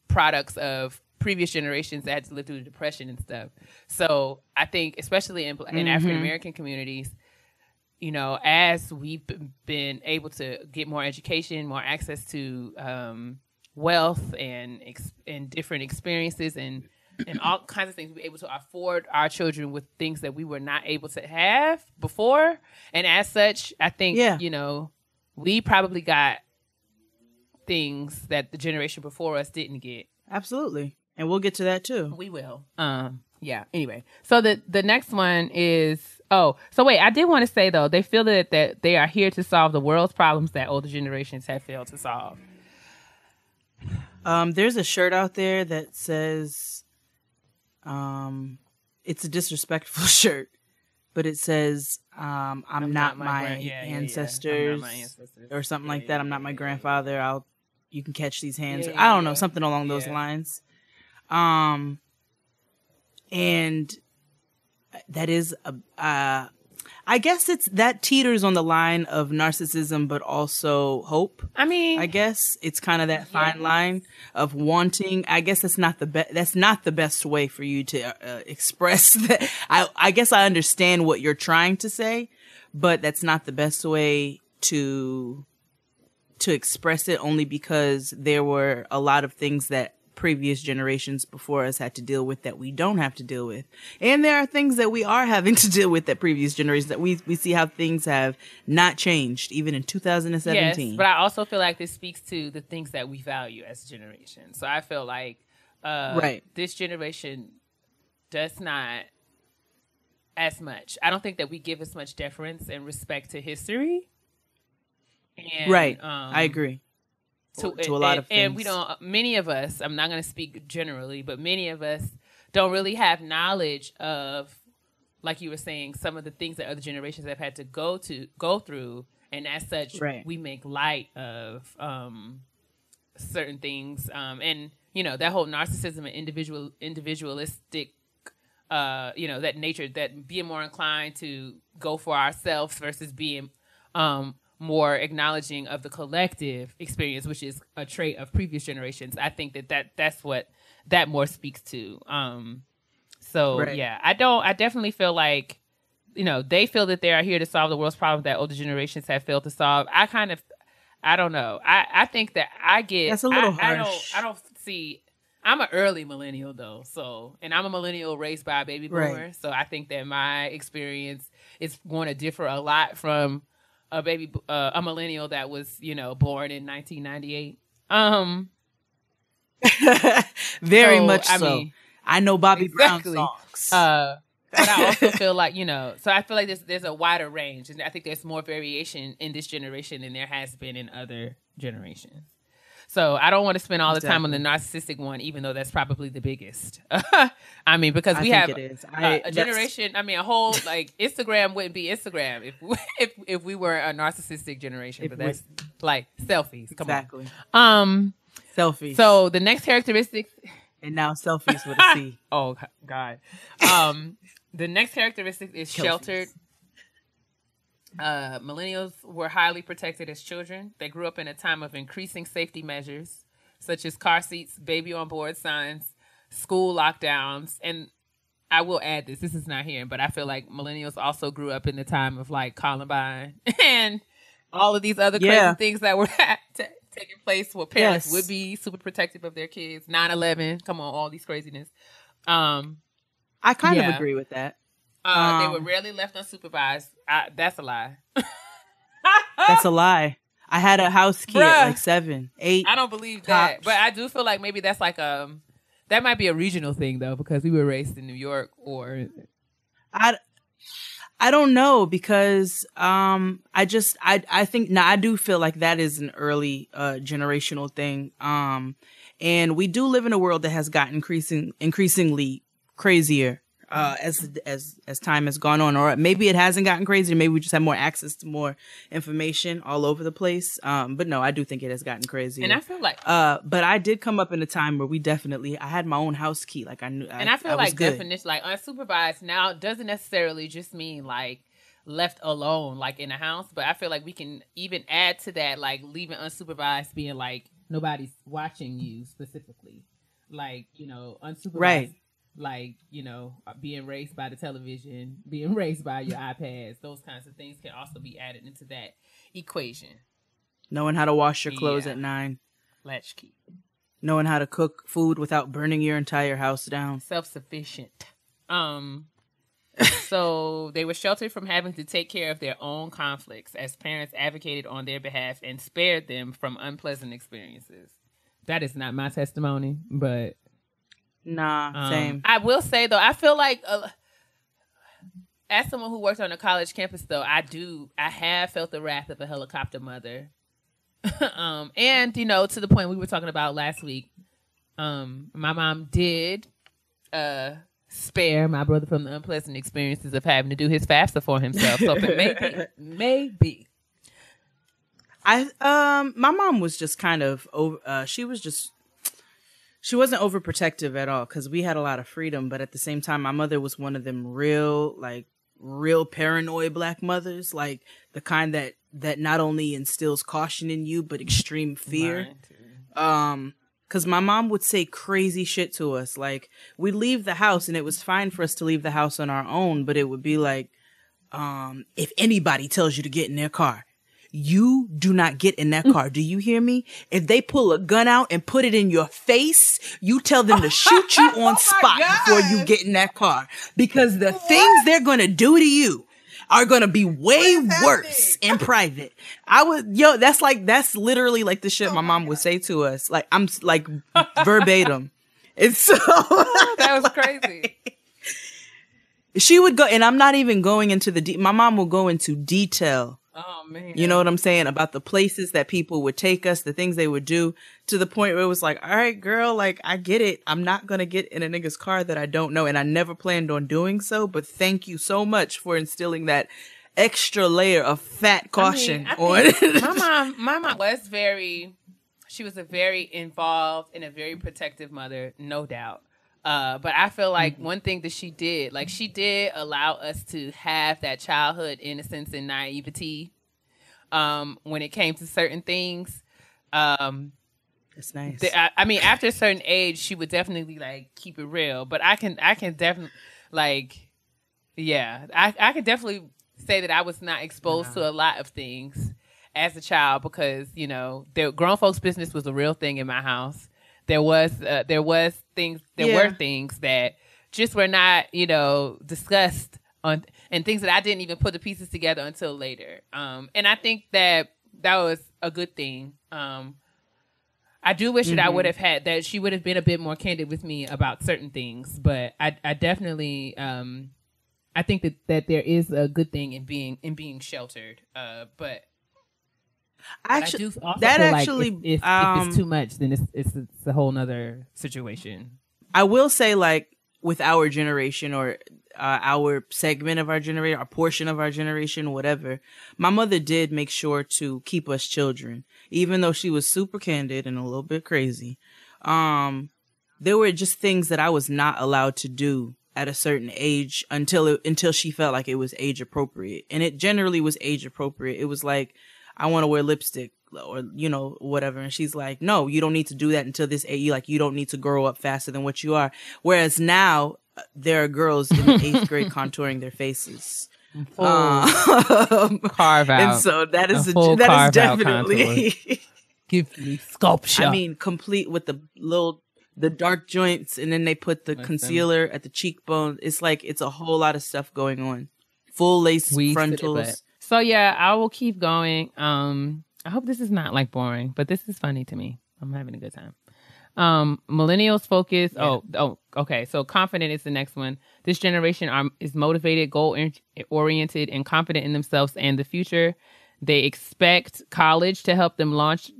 products of previous generations that had to live through the Depression and stuff. So I think, especially in African American communities, you know, as we've been able to get more education, more access to wealth and different experiences and all kinds of things, we're able to afford our children with things that we were not able to have before. And as such, I think, you know, we probably got things that the generation before us didn't get. Absolutely. And we'll get to that too. We will. Yeah. Anyway, so the next one is, so wait, I did want to say though, they feel that they are here to solve the world's problems that older generations have failed to solve. There's a shirt out there that says, it's a disrespectful shirt, but it says, I'm not my ancestors, or something like that. I'm not my grandfather. You can catch these hands. I don't know, something along those lines. And that is, I guess that teeters on the line of narcissism, but also hope. I mean, I guess it's kind of that fine line of wanting. I guess that's not the best way for you to express that. I guess I understand what you're trying to say, but that's not the best way to express it, only because there were a lot of things that previous generations before us had to deal with that we don't have to deal with. And there are things that we are having to deal with that previous generations, that we see how things have not changed even in 2017. Yes, but I also feel like this speaks to the things that we value as a generation. So I feel like this generation does not as much. I don't think that we give as much deference and respect to history. And, I agree. To a lot of things. And we don't, many of us, I'm not going to speak generally, but many of us don't really have knowledge of, like you were saying, some of the things that other generations have had to go through. And as such, we make light of certain things. And, you know, that whole narcissism and individualistic, you know, that nature, that being more inclined to go for ourselves versus being more acknowledging of the collective experience, which is a trait of previous generations. I think that's what that more speaks to. I definitely feel like, you know, they feel that they are here to solve the world's problems that older generations have failed to solve. I don't know. I think that that's a little harsh. I don't see. I'm an early millennial though, and I'm a millennial raised by a baby boomer. So I think that my experience is going to differ a lot from a millennial that was, you know, born in 1998. Very much so. I mean, I know Bobby Brown songs. But I also feel like, you know, so I feel like there's a wider range, and I think there's more variation in this generation than there has been in other generations. So I don't want to spend all the time on the narcissistic one, even though that's probably the biggest. I mean, because we have a generation. I mean, a whole, like, Instagram wouldn't be Instagram if we were a narcissistic generation. But that's like selfies. Come on. Selfies. So the next characteristic, and now selfies with a C. Oh God. The next characteristic is sheltered. Millennials were highly protected as children. They grew up in a time of increasing safety measures, such as car seats, baby on board signs, school lockdowns. And I will add this is not here, but I feel like millennials also grew up in the time of like Columbine and all of these other crazy things that were taking place where parents would be super protective of their kids. 9/11, come on, all these craziness. I kind of agree with that. They were rarely left unsupervised. That's a lie. That's a lie. I had a house key at like 7, 8. I don't believe tops. that, but I do feel like maybe that's like that might be a regional thing though, because we were raised in New York. Or I don't know, because I think I do feel like that is an early generational thing. And we do live in a world that has gotten increasingly crazier as time has gone on, or maybe it hasn't gotten crazier. Maybe we just have more access to more information all over the place. But no, I do think it has gotten crazier. And I feel like, but I did come up in a time where I had my own house key. Like I knew, and I feel like good. definition, like unsupervised now doesn't necessarily just mean like left alone, like in a house. But I feel like we can even add to that, like leaving unsupervised being like nobody's watching you specifically, like, you know, unsupervised. Right. Like, you know, being raised by the television, being raised by your iPads, those kinds of things can also be added into that equation. Knowing how to wash your clothes at 9. Latchkey. Knowing how to cook food without burning your entire house down. Self-sufficient. So they were sheltered from having to take care of their own conflicts as parents advocated on their behalf and spared them from unpleasant experiences. That is not my testimony, but... Nah, same. I will say though, I feel like as someone who worked on a college campus though, I have felt the wrath of a helicopter mother. And you know, to the point we were talking about last week, my mom did spare my brother from the unpleasant experiences of having to do his FAFSA for himself. So maybe. My mom was just kind of she wasn't overprotective at all, because we had a lot of freedom. But at the same time, my mother was one of them real paranoid Black mothers, like the kind that not only instills caution in you, but extreme fear. Because my mom would say crazy shit to us. Like, we'd leave the house, and it was fine for us to leave the house on our own, but it would be like, if anybody tells you to get in their car, you do not get in that car. Do you hear me? If they pull a gun out and put it in your face, you tell them to shoot you on spot before you get in that car. Because the things they're going to do to you are going to be way worse in private. That's literally like the shit my mom would say to us. Like, I'm like verbatim. It's so... that was crazy. She would go, and I'm not even going into my mom will go into detail. Oh, man. You know what I'm saying? About the places that people would take us, the things they would do, to the point where it was like, all right, girl, like, I get it. I'm not going to get in a nigga's car that I don't know. And I never planned on doing so. But thank you so much for instilling that extra layer of fat caution on. My mom was she was a very involved and a very protective mother, no doubt. But I feel like one thing that she did allow us to have that childhood innocence and naivety when it came to certain things. It's nice. I mean, after a certain age, she would definitely like keep it real. But I can definitely like, yeah, I can definitely say that I was not exposed to a lot of things as a child because, you know, the grown folks' business was a real thing in my house. There were things that just were not, you know, discussed on, and things that I didn't even put the pieces together until later. And I think that was a good thing. I do wish that I would have that she would have been a bit more candid with me about certain things, but I definitely, I think that there is a good thing in being sheltered. But actually, I do also that feel actually, like if it's too much, then it's a whole nother situation. I will say, like, with our generation or our segment of our generation, our portion of our generation, whatever, my mother did make sure to keep us children, even though she was super candid and a little bit crazy. There were just things that I was not allowed to do at a certain age until she felt like it was age appropriate. And it generally was age appropriate. It was like, I want to wear lipstick or, you know, whatever. And she's like, no, you don't need to do that until this age. Like, you don't need to grow up faster than what you are. Whereas now there are girls in the 8th grade contouring their faces. Carve out. And so that is definitely Give me sculpture. I mean, complete with the dark joints, and then they put the concealer at the cheekbone. It's like it's a whole lot of stuff going on. Full lace frontals. So yeah, I will keep going. I hope this is not like boring, but this is funny to me. I'm having a good time. Millennials focus. Yeah. Okay. So confident is the next one. This generation is motivated, goal oriented, and confident in themselves and the future. They expect college to help them launch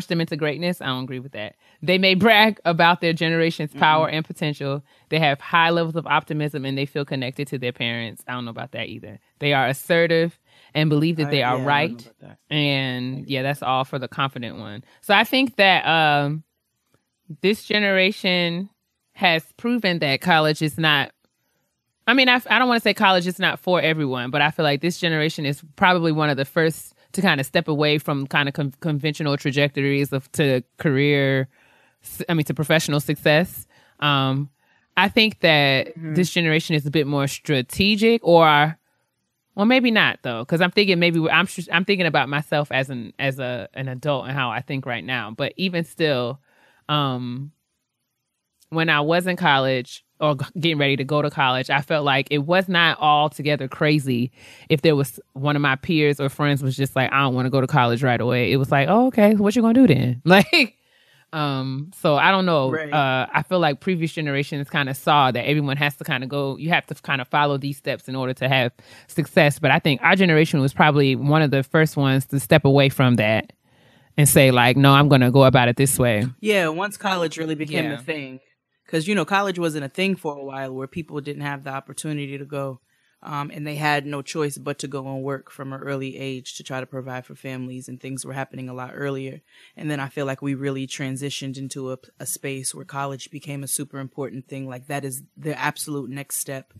them into greatness. I don't agree with that. They may brag about their generation's power and potential. They have high levels of optimism and they feel connected to their parents. I don't know about that either. They are assertive and believe that they are right. And yeah, that's all for the confident one. So I think that this generation has proven that college is not, I mean, I don't want to say college is not for everyone, but I feel like this generation is probably one of the first to kind of step away from kind of conventional trajectories to professional success. I think that this generation is a bit more strategic, or maybe not though, because I'm thinking I'm thinking about myself as an adult and how I think right now. But even still, when I was in college or getting ready to go to college, I felt like it was not altogether crazy if there was one of my peers or friends was just like, I don't want to go to college right away. It was like, oh, okay, what you gonna do then? Like, so I don't know. Right. I feel like previous generations kind of saw that everyone has to kind of go, you have to kind of follow these steps in order to have success. But I think our generation was probably one of the first ones to step away from that and say like, no, I'm going to go about it this way. Yeah. Once college really became a thing. Because, college wasn't a thing for a while where people didn't have the opportunity to go. And they had no choice but to go and work from an early age to try to provide for families, and things were happening a lot earlier. And then I feel like we really transitioned into a space where college became a super important thing. Like that is the absolute next step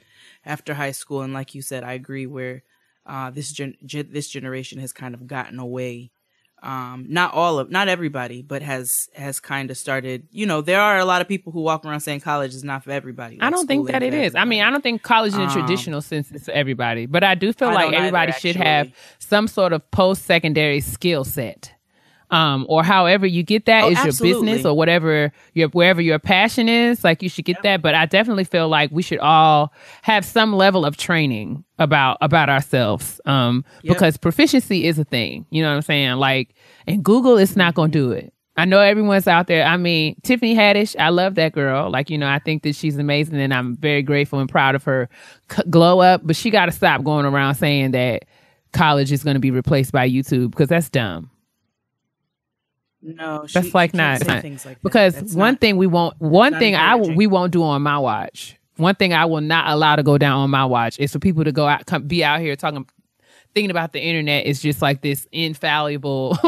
after high school. And like you said, I agree where this generation has kind of gotten away. Not everybody, but has kind of started, there are a lot of people who walk around saying college is not for everybody. Like I don't think that it is. I mean, I don't think college in a traditional sense is for everybody, but I do feel like everybody should have some sort of post-secondary skill set. Or however you get that is absolutely. Your business or wherever your passion is, like you should get that. But I definitely feel like we should all have some level of training about ourselves. Because proficiency is a thing, you know what I'm saying? Like, and Google is not going to do it. I know everyone's out there. I mean, Tiffany Haddish, I love that girl. Like, I think that she's amazing and I'm very grateful and proud of her glow up, but she got to stop going around saying that college is going to be replaced by YouTube, because that's dumb. No, that's like not things like because that. one thing we won't do on my watch. One thing I will not allow to go down on my watch is for people to go out, be out here thinking about the internet is just like this infallible,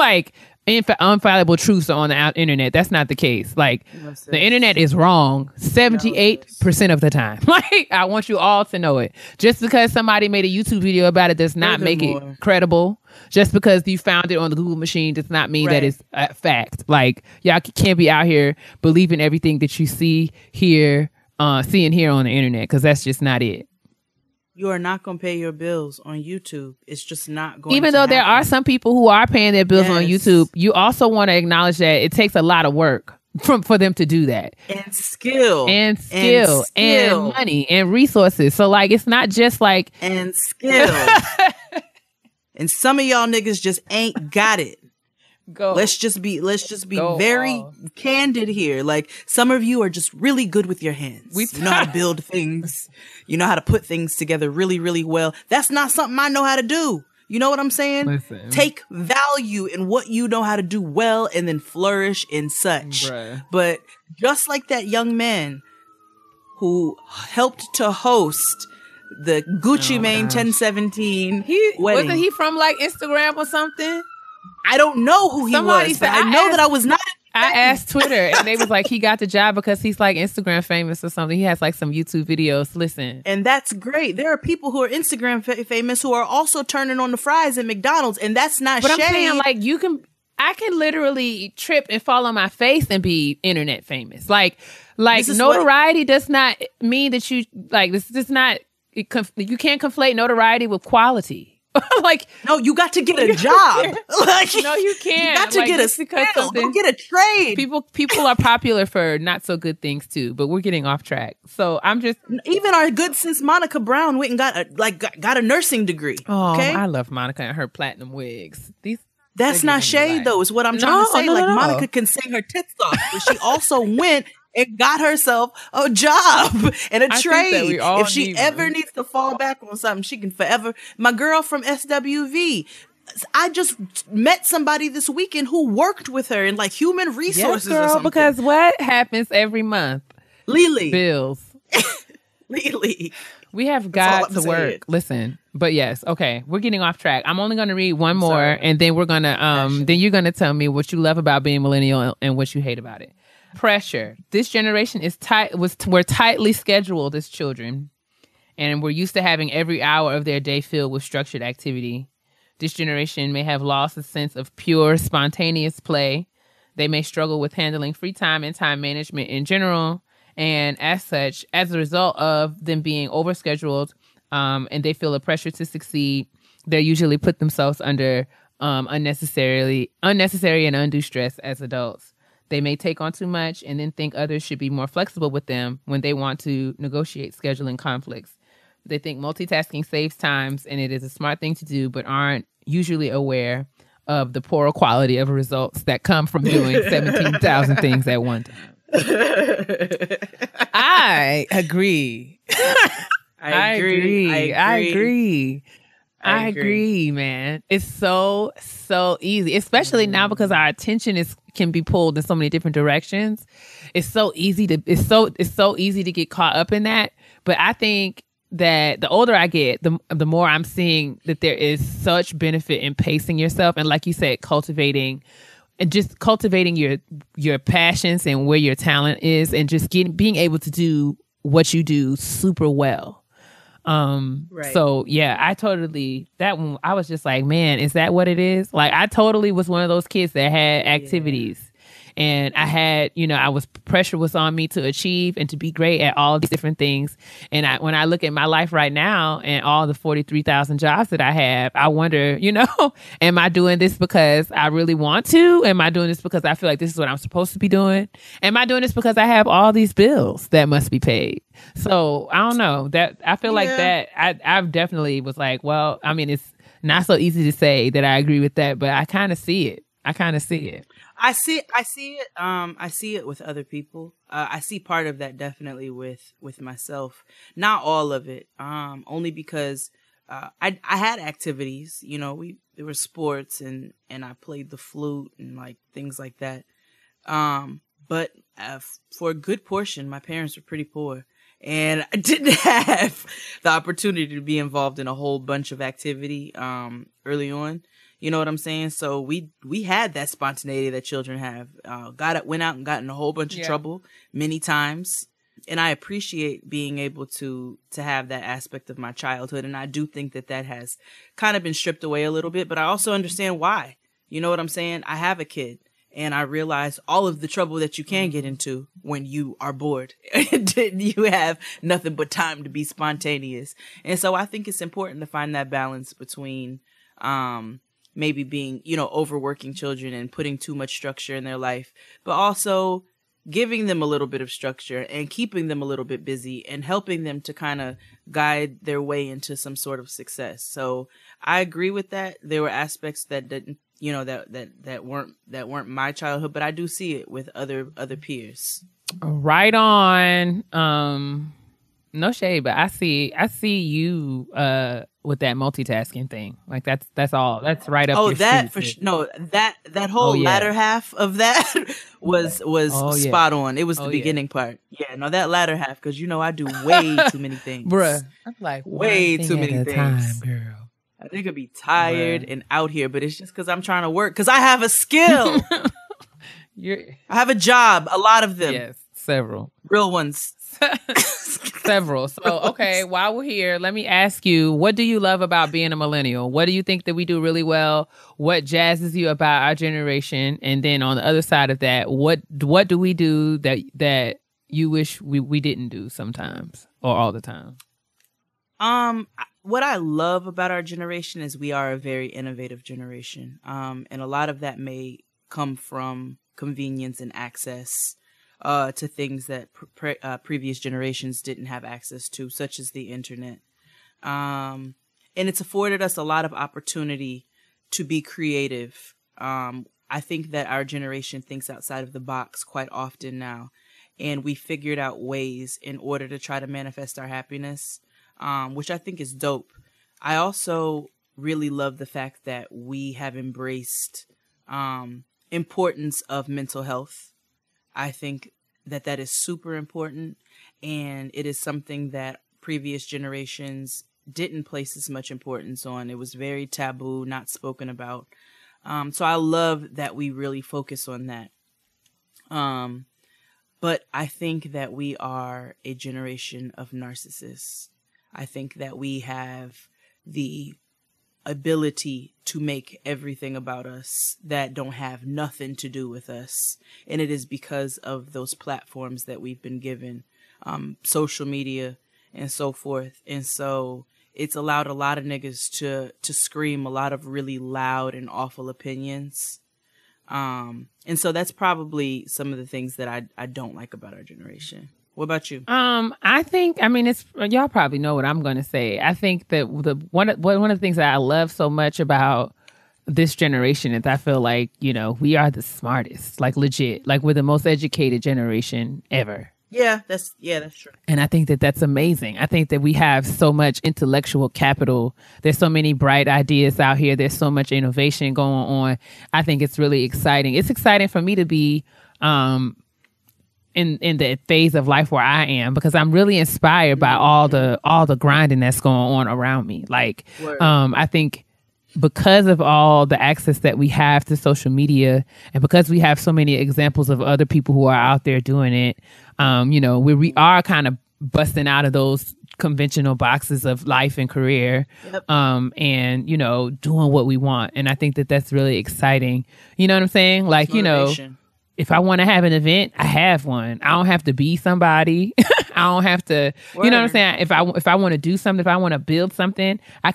infallible truths on the internet. That's not the case. Like the internet is wrong 78% of the time. Like I want you all to know it. Just because somebody made a YouTube video about it does not make it credible. Just because you found it on the Google machine does not mean that it's a fact. Like y'all can't be out here believing everything that you see here on the internet, because that's just not it. You are not going to pay your bills on YouTube. It's just not going to Even though happen. there are some people who are paying their bills on YouTube, you also want to acknowledge that it takes a lot of work for them to do that. And skill. And money and resources. So like, it's not just like... And skill. And some of y'all niggas just ain't got it. Let's just be very candid here. Like some of you are just really good with your hands. You know how to build things. You know how to put things together really, really well. That's not something I know how to do. You know what I'm saying? Listen. Take value in what you know how to do well and then flourish in such. Bruh. But just like that young man who helped to host the Gucci Mane 1017 wedding. Wasn't he from like Instagram or something? I don't know who he was, but I know that I was not. I asked Twitter and they was like, he got the job because he's like Instagram famous or something. He has like some YouTube videos. Listen. And that's great. There are people who are Instagram famous who are also turning on the fries at McDonald's, and that's not shade. But I'm saying like I can literally trip and fall on my face and be internet famous. Like notoriety does not mean that you like, this does not, you can't conflate notoriety with quality. Like, no, you got to get a job. Like, no, you can't. You got to like, get a skill. Go get a trade. People are popular for not so good things too, but we're getting off track. So I'm just even our good sis Monica Brown went and got a nursing degree. Oh, okay? I love Monica and her platinum wigs. That's not shade though. Is what I'm trying to say. No. Monica can sing her tits off, but she also went and got herself a job and a trade. If she ever needs to fall back on something, she can forever. My girl from SWV, I just met somebody this weekend who worked with her in like human resources or something. Because what happens every month? Lily. Bills. Lily. We have got to work. Listen, but yes, okay, we're getting off track. I'm only going to read one more, and then we're gonna then you're gonna tell me what you love about being millennial and what you hate about it. Pressure. This generation is we're tightly scheduled as children, and we're used to having every hour of their day filled with structured activity. This generation may have lost a sense of pure, spontaneous play. They may struggle with handling free time and time management in general. And as such, as a result of them being overscheduled and they feel a pressure to succeed, they usually put themselves under unnecessary and undue stress as adults. They may take on too much and then think others should be more flexible with them when they want to negotiate scheduling conflicts. They think multitasking saves times and it is a smart thing to do, but aren't usually aware of the poor quality of results that come from doing 17,000 things at one time. I agree. I agree, man. It's so easy, especially now because our attention can be pulled in so many different directions. It's so easy to get caught up in that. But I think that the older I get, the more I'm seeing that there is such benefit in pacing yourself and, like you said, cultivating your passions and where your talent is, and just being able to do what you do super well. Right. So yeah, that one, I was just like, man, is that what it is? Like, I totally was one of those kids that had activities. Yeah. And I had, pressure was on me to achieve and to be great at all these different things. And when I look at my life right now and all the 43,000 jobs that I have, I wonder, am I doing this because I really want to? Am I doing this because I feel like this is what I'm supposed to be doing? Am I doing this because I have all these bills that must be paid? So I don't know, that I feel like that I've definitely was like, well, I mean, it's not so easy to say that I agree with that, but I kind of see it. I see it with other people. I see part of that definitely with myself. Not all of it. Only because I had activities. There were sports and I played the flute and like things like that. But for a good portion, my parents were pretty poor, and I didn't have the opportunity to be involved in a whole bunch of activity early on. You know what I'm saying? So we had that spontaneity that children have. Went out and got in a whole bunch of trouble many times. And I appreciate being able to have that aspect of my childhood. And I do think that has kind of been stripped away a little bit. But I also understand why. You know what I'm saying? I have a kid. And I realize all of the trouble that you can get into when you are bored. You have nothing but time to be spontaneous. And so I think it's important to find that balance between maybe being, overworking children and putting too much structure in their life, but also giving them a little bit of structure and keeping them a little bit busy and helping them to kind of guide their way into some sort of success. So I agree with that. There were aspects that didn't, that weren't my childhood, but I do see it with other peers. Right on. No shade, but I see you with that multitasking thing. Like that's all. That's right up. Oh, that for no, that whole latter half of that was spot on. It was the beginning part. Yeah, no, that latter half, because I do way too many things, bruh. I'm like way too many things, time, girl. I think I'd be tired and out here, but it's just because I'm trying to work. Because I have a skill. I have a job. A lot of them. Yes, several real ones. Several. So, okay, while we're here, let me ask you, what do you love about being a millennial? What do you think that we do really well? What jazzes you about our generation? And then on the other side of that, what do we do that you wish we didn't do sometimes or all the time? what I love about our generation is we are a very innovative generation. And a lot of that may come from convenience and access to things that previous generations didn't have access to, such as the internet. And it's afforded us a lot of opportunity to be creative. I think that our generation thinks outside of the box quite often now. And we figured out ways in order to try to manifest our happiness, which I think is dope. I also really love the fact that we have embraced importance of mental health. I think that is super important, and it is something that previous generations didn't place as much importance on. It was very taboo, not spoken about. So I love that we really focus on that. But I think that we are a generation of narcissists. I think that we have the ability to make everything about us that don't have nothing to do with us. And it is because of those platforms that we've been given, social media and so forth. And so it's allowed a lot of niggas to scream a lot of really loud and awful opinions. And so that's probably some of the things that I don't like about our generation. What about you? I think, it's, y'all probably know what I'm going to say. I think that one of the things that I love so much about this generation is I feel like, we are the smartest, like legit, like we're the most educated generation ever. Yeah, that's true. And I think that that's amazing. I think that we have so much intellectual capital. There's so many bright ideas out here. There's so much innovation going on. I think it's really exciting. It's exciting for me to be in the phase of life where I am, because I'm really inspired by all the grinding that's going on around me. Like, I think because of all the access that we have to social media, and because we have so many examples of other people who are out there doing it, we are kind of busting out of those conventional boxes of life and career, and, doing what we want. And I think that that's really exciting. You know what I'm saying? Like, motivation. If I want to have an event, I have one. I don't have to be somebody. I don't have to, you know what I'm saying? If I want to do something, if I want to build something, I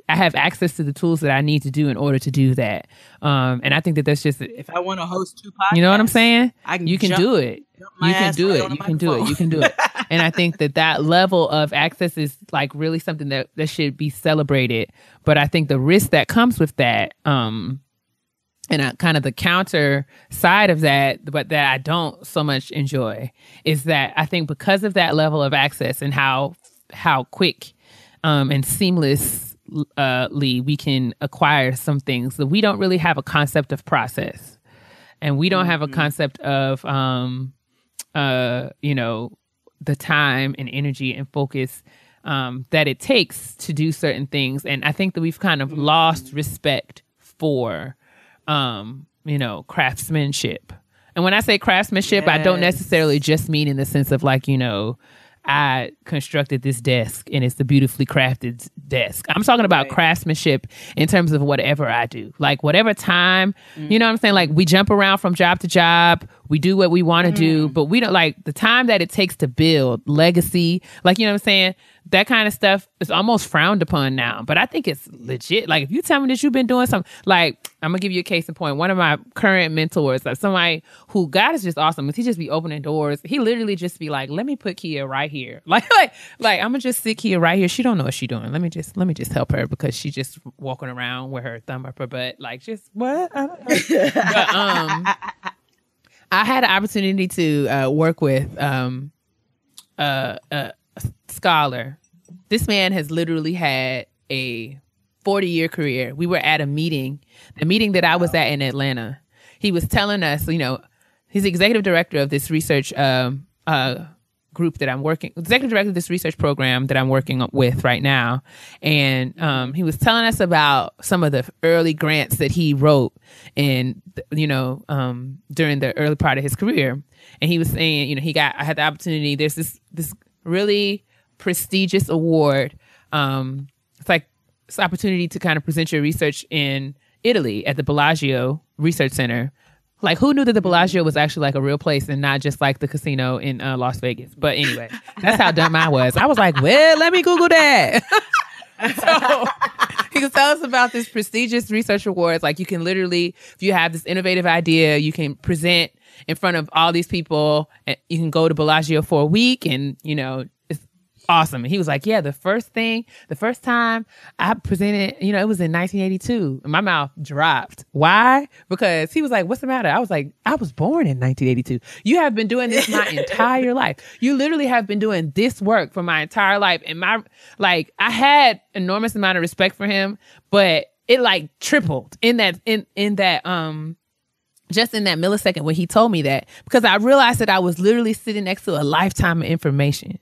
have access to the tools that I need to do in order to do that. And I think that that's just, if I want to host 2 podcasts, you know what I'm saying? You can do it. You can do it. You can do it. You can do it. And I think that level of access is like really something that should be celebrated. But I think the risk that comes with that, and kind of the counter side of that, but that I don't so much enjoy, is that I think because of that level of access and how quick and seamlessly we can acquire some things, that we don't really have a concept of process, and we don't have a concept of the time and energy and focus that it takes to do certain things. And I think that we've kind of lost respect for craftsmanship. And when I say craftsmanship, I don't necessarily just mean in the sense of like, I constructed this desk and it's a beautifully crafted desk. I'm talking about craftsmanship in terms of whatever I do, like whatever time, you know what I'm saying? Like we jump around from job to job, we do what we want to do, but we don't like the time that it takes to build legacy. Like, you know what I'm saying? That kind of stuff is almost frowned upon now, but I think it's legit. Like if you tell me that you've been doing something, like I'm gonna give you a case in point. One of my current mentors, like somebody who God is just awesome, is he just be opening doors. He literally just be like, let me put Keia right here. Like I'm gonna just sit Keia right here. She don't know what she's doing. Let me just help her because she's just walking around with her thumb up her butt. Like just what? I don't know. But, I had an opportunity to work with a scholar. This man has literally had a 40-year career. We were at a meeting, the meeting that I was at in Atlanta. He was telling us, he's the executive director of this research group that I'm working, executive director of this research program that I'm working with right now. And he was telling us about some of the early grants that he wrote and, during the early part of his career. And he was saying, I had the opportunity, there's this really prestigious award. It's like this opportunity to kind of present your research in Italy at the Bellagio Research Center. Like, who knew that the Bellagio was actually like a real place and not just like the casino in Las Vegas? But anyway, that's how dumb I was. I was like, well, let me Google that. So he can tell us about this prestigious research awards. Like, you can literally, if you have this innovative idea, you can present in front of all these people, and you can go to Bellagio for a week, and it's awesome. And he was like, yeah, the first time I presented, it was in 1982. And my mouth dropped. Why? Because he was like, what's the matter? I was like, I was born in 1982. You have been doing this my entire life. You literally have been doing this work for my entire life. And I had enormous amount of respect for him, but it like tripled in that just in that millisecond when he told me that, because I realized that I was literally sitting next to a lifetime of information.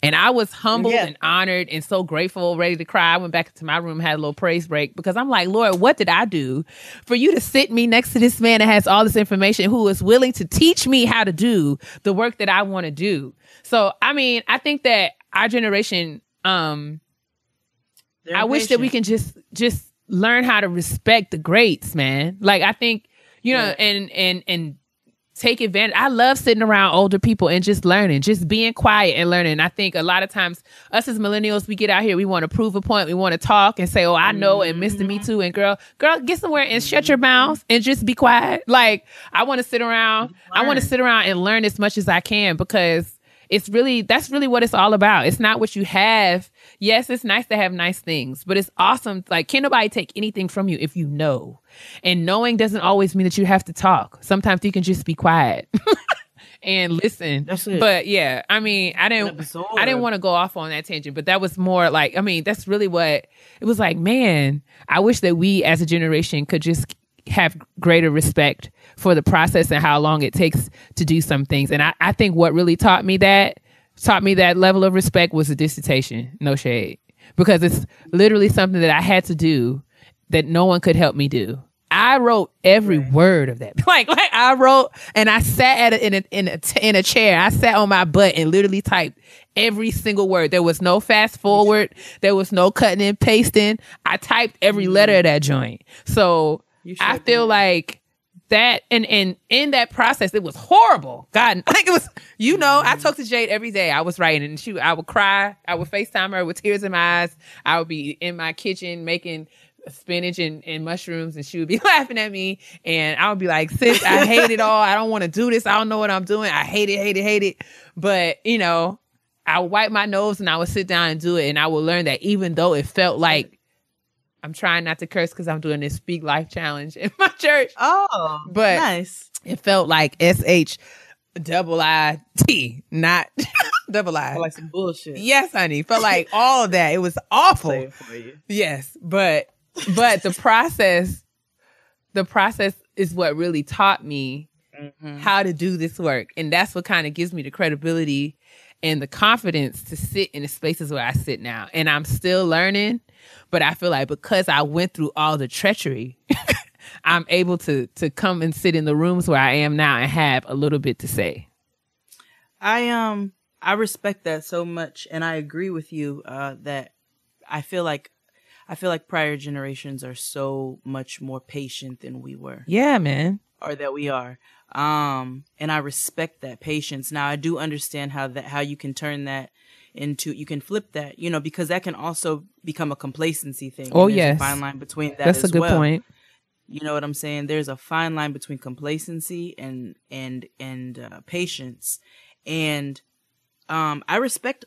And I was humbled and honored and so grateful, ready to cry. I went back to my room, had a little praise break, because I'm like, Lord, what did I do for you to sit me next to this man that has all this information, who is willing to teach me how to do the work that I want to do? So, I mean, I think that our generation, I wish that we can just learn how to respect the greats, man. Like, I think, and take advantage. I love sitting around older people and just learning, just being quiet and learning. I think a lot of times us as millennials, we get out here, we want to prove a point. We want to talk and say, oh, I know, and Mr. Me Too, and girl, get somewhere and shut your mouth and just be quiet. Like, I want to sit around. I want to sit around and learn as much as I can, because that's really what it's all about. It's not what you have. Yes, it's nice to have nice things, but it's awesome. Like, can't nobody take anything from you if you know. And knowing doesn't always mean that you have to talk. Sometimes you can just be quiet and listen. That's it. But yeah, I mean, I didn't want to go off on that tangent, but that was more like, I mean, that's really what it was like. Man, I wish that we as a generation could just have greater respect for the process and how long it takes to do some things. And I think what really taught me that level of respect was a dissertation. No shade. Because it's literally something that I had to do that no one could help me do. I wrote every word of that. Like I wrote, and I sat in a chair. I sat on my butt and literally typed every single word. There was no fast forward. There was no cutting and pasting. I typed every letter of that joint. So I feel like that, and in that process, it was horrible. God, like it was, I talked to Jade every day. I was writing, and I would cry. I would FaceTime her with tears in my eyes. I would be in my kitchen making spinach and mushrooms, and she would be laughing at me, and I would be like, sis, I hate it all. I don't want to do this. I don't know what I'm doing. I hate it. But, I would wipe my nose and I would sit down and do it, and I would learn that even though it felt like, I'm trying not to curse because I'm doing this Speak Life challenge in my church. Oh, but nice. It felt like SHIIT, not double I. Like some bullshit. Yes, honey. Felt like all of that. It was awful. Play it for you. Yes, but the process is what really taught me how to do this work, and that's what kind of gives me the credibility and the confidence to sit in the spaces where I sit now. And I'm still learning. But I feel like because I went through all the treachery, I'm able to come and sit in the rooms where I am now and have a little bit to say. I respect that so much, and I agree with you that I feel like prior generations are so much more patient than we were. Yeah, man. Or that we are. And I respect that patience. Now I do understand how you can turn that into, you can flip that, because that can also become a complacency thing. Oh, yes. Yes. A fine line between that. That's as a good well. point. You know what I'm saying? There's a fine line between complacency and patience. And I respect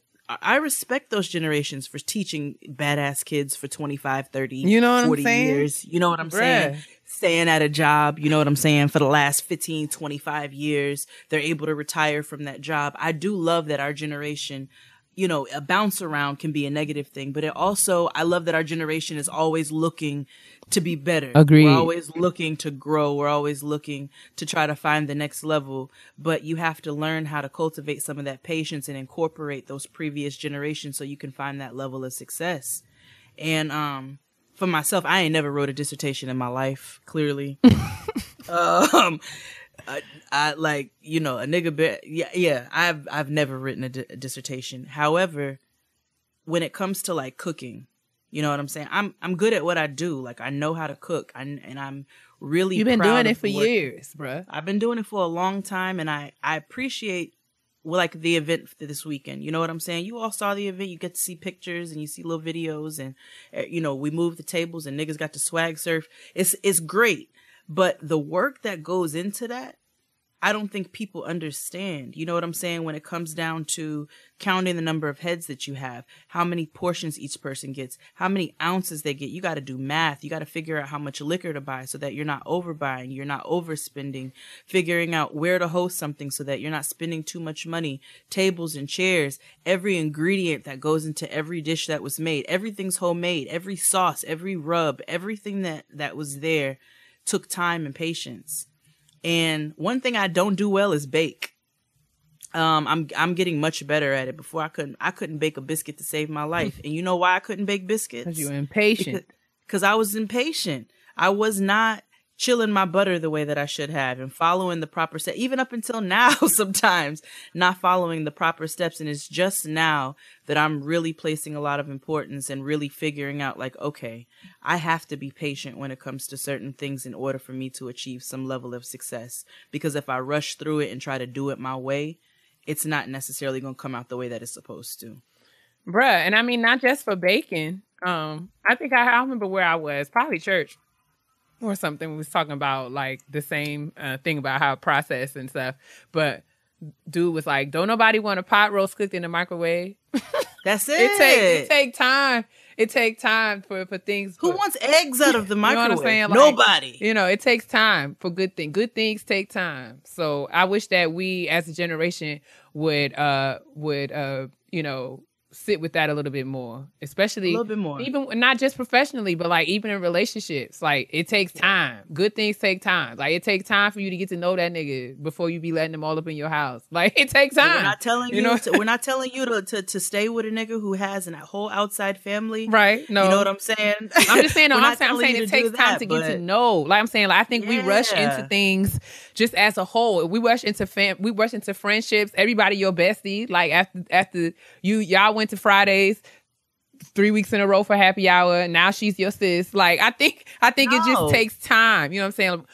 those generations for teaching badass kids for 25, 30, 40 years. You know what I'm saying? Staying at a job, you know what I'm saying? For the last 15, 25 years, they're able to retire from that job. I do love that our generation, a bounce around can be a negative thing, but I love that our generation is always looking to be better. Agreed. We're always looking to grow. We're always looking to try to find the next level, but you have to learn how to cultivate some of that patience and incorporate those previous generations so you can find that level of success. And, for myself, I ain't never wrote a dissertation in my life, clearly. I like, a nigga, yeah, I've never written a dissertation. However, when it comes to like cooking, you know what I'm saying? I'm good at what I do. Like, I know how to cook, and I'm really You've been proud doing it of for years, bruh. I've been doing it for a long time, and I appreciate like the event for this weekend. You know what I'm saying? You all saw the event. You get to see pictures and you see little videos, and we moved the tables and niggas got to swag surf. It's great, but the work that goes into that, I don't think people understand. You know what I'm saying? When it comes down to counting the number of heads that you have, how many portions each person gets, how many ounces they get. You got to do math. You got to figure out how much liquor to buy so that you're not overbuying, you're not overspending, figuring out where to host something so that you're not spending too much money, tables and chairs, every ingredient that goes into every dish that was made. Everything's homemade, every sauce, every rub, everything that was there took time and patience. And one thing I don't do well is bake. I'm getting much better at it. Before I couldn't bake a biscuit to save my life. And you know why I couldn't bake biscuits? Because you were impatient. Because I was impatient. I was not chilling my butter the way that I should have and following the proper steps. Even up until now, sometimes not following the proper steps. And it's just now that I'm really placing a lot of importance and really figuring out like, okay, I have to be patient when it comes to certain things in order for me to achieve some level of success. Because if I rush through it and try to do it my way, it's not necessarily going to come out the way that it's supposed to. Bruh, and I mean, not just for baking. I think I remember where I was, probably church or something. We was talking about like the same thing about how process and stuff. But dude was like, don't nobody want a pot roast cooked in the microwave. That's it. It take time. It takes time for things. Who wants eggs out of the microwave? You know what I'm saying? Like, nobody. It takes time for good things. Good things take time. So I wish that we as a generation would sit with that a little bit more, especially a little bit more, even not just professionally, but like even in relationships. Like it takes time. Good things take time. Like it takes time for you to get to know that nigga before you be letting them all up in your house. Like it takes time. We're not telling we're not telling you to stay with a nigga who has a whole outside family. Right. No. You know what I'm saying? I'm just saying, I'm saying it takes time to get to know. Like I'm saying, like I think we rush into things just as a whole. We rush into friendships. Everybody your bestie. Like after y'all went to Fridays 3 weeks in a row for happy hour. Now she's your sis. Like I think it just takes time. You know what I'm saying?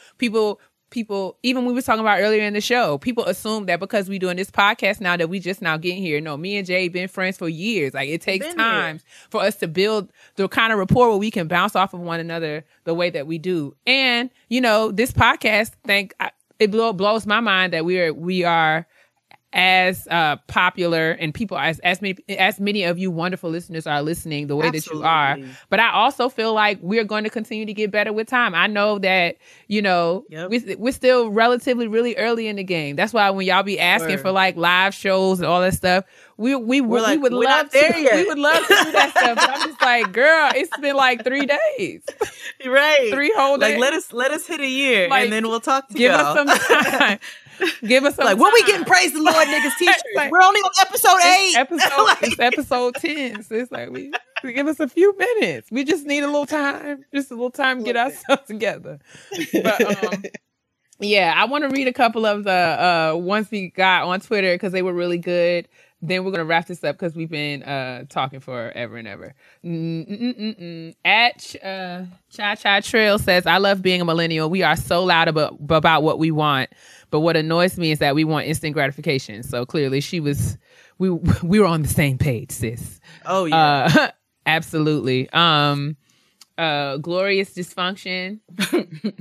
People, even we were talking about earlier in the show, people assume that because we doing this podcast now that we just now getting here. No, me and Jay been friends for years. Like it takes time for us to build the kind of rapport where we can bounce off of one another the way that we do. And this podcast, it blows my mind that we are as popular and people as many of you wonderful listeners are listening the way Absolutely. That you are. But I also feel like we're going to continue to get better with time. I know that we're still relatively really early in the game. That's why when y'all be asking for like live shows and all that stuff, we would love to do that stuff. But I'm just like, girl, it's been like 3 days. Right. 3 whole days. Like let us hit a year and then we'll talk to give y'all. Us some time. Give us some like, time. when we getting praise the Lord niggas t-shirts? Like, we're only on episode 8. It's episode 10. So it's like, we give us a few minutes. We just need a little time. Just a little time to get ourselves together. But, yeah, I want to read a couple of the ones we got on Twitter because they were really good. Then we're going to wrap this up because we've been talking forever and ever. At Cha Trail says, I love being a millennial. We are so loud about what we want. But what annoys me is that we want instant gratification. So clearly we were on the same page, sis. Oh, yeah. Absolutely. Glorious Dysfunction.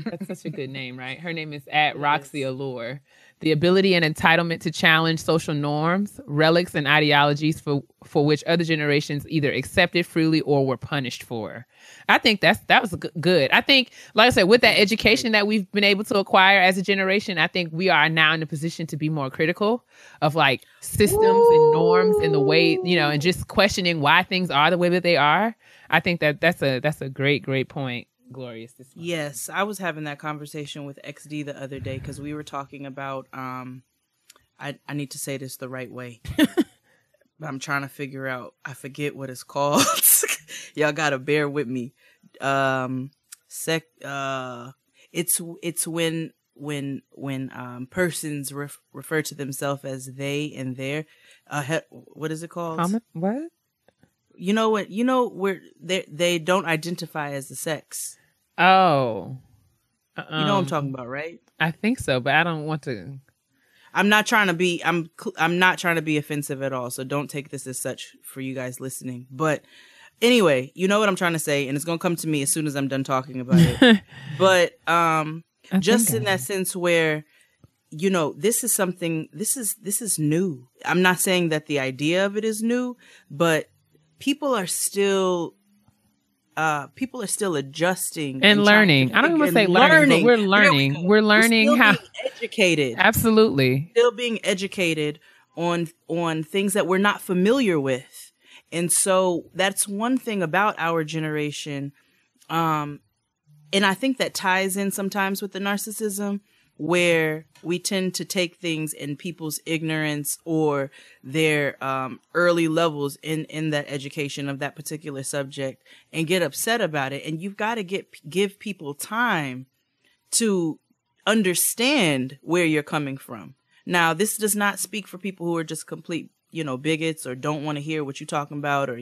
That's such a good name, right? Her name is at Roxy Allure. The ability and entitlement to challenge social norms, relics, and ideologies for which other generations either accepted freely or were punished for. I think that was good. I think, like I said, with that education that we've been able to acquire as a generation, I think we are now in a position to be more critical of like systems and norms and the way, and just questioning why things are the way that they are. I think that's a great point. Glorious. Yes, I was having that conversation with XD the other day because we were talking about I need to say this the right way. I'm trying to figure out, I forget what it's called. Y'all gotta bear with me. It's when persons refer to themselves as they and their what is it called? What? You know what? Where they don't identify as the sex. Oh. You know what I'm talking about, right? I think so, but I don't want to. I'm not trying to be offensive at all. So don't take this as such for you guys listening. But anyway, you know what I'm trying to say, and it's going to come to me as soon as I'm done talking about it. But just in that sense where, this is something, this is new. I'm not saying that the idea of it is new, but people are still adjusting and learning. I don't even say learning, but we're learning. We're learning how being educated. Absolutely. Still being educated on things that we're not familiar with. And so that's one thing about our generation. And I think that ties in sometimes with the narcissism, where we tend to take things in people's ignorance or their early levels in that education of that particular subject and get upset about it. And you've got to give people time to understand where you're coming from. Now, this does not speak for people who are just complete, bigots or don't want to hear what you're talking about or,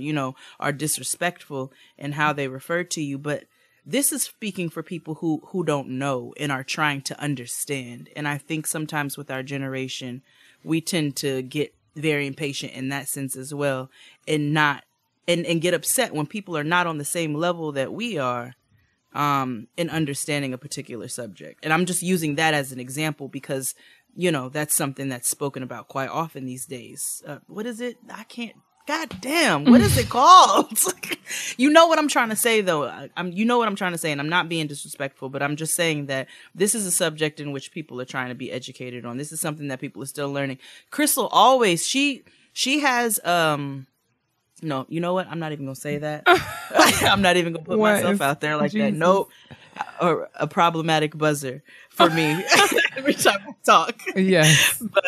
are disrespectful in how they refer to you. But this is speaking for people who don't know and are trying to understand. And I think sometimes with our generation, we tend to get very impatient in that sense as well, and get upset when people are not on the same level that we are in understanding a particular subject. And I'm just using that as an example because, that's something that's spoken about quite often these days. What is it? God damn, what is it called? You know what I'm trying to say, though. You know what I'm trying to say, and I'm not being disrespectful, but I'm just saying that this is a subject in which people are trying to be educated on. This is something that people are still learning. Crystal always, she has, no, you know what? I'm not even going to say that. I'm not even going to put myself out there like that. Nope. Or a problematic buzzer for me every time I talk. Yes. But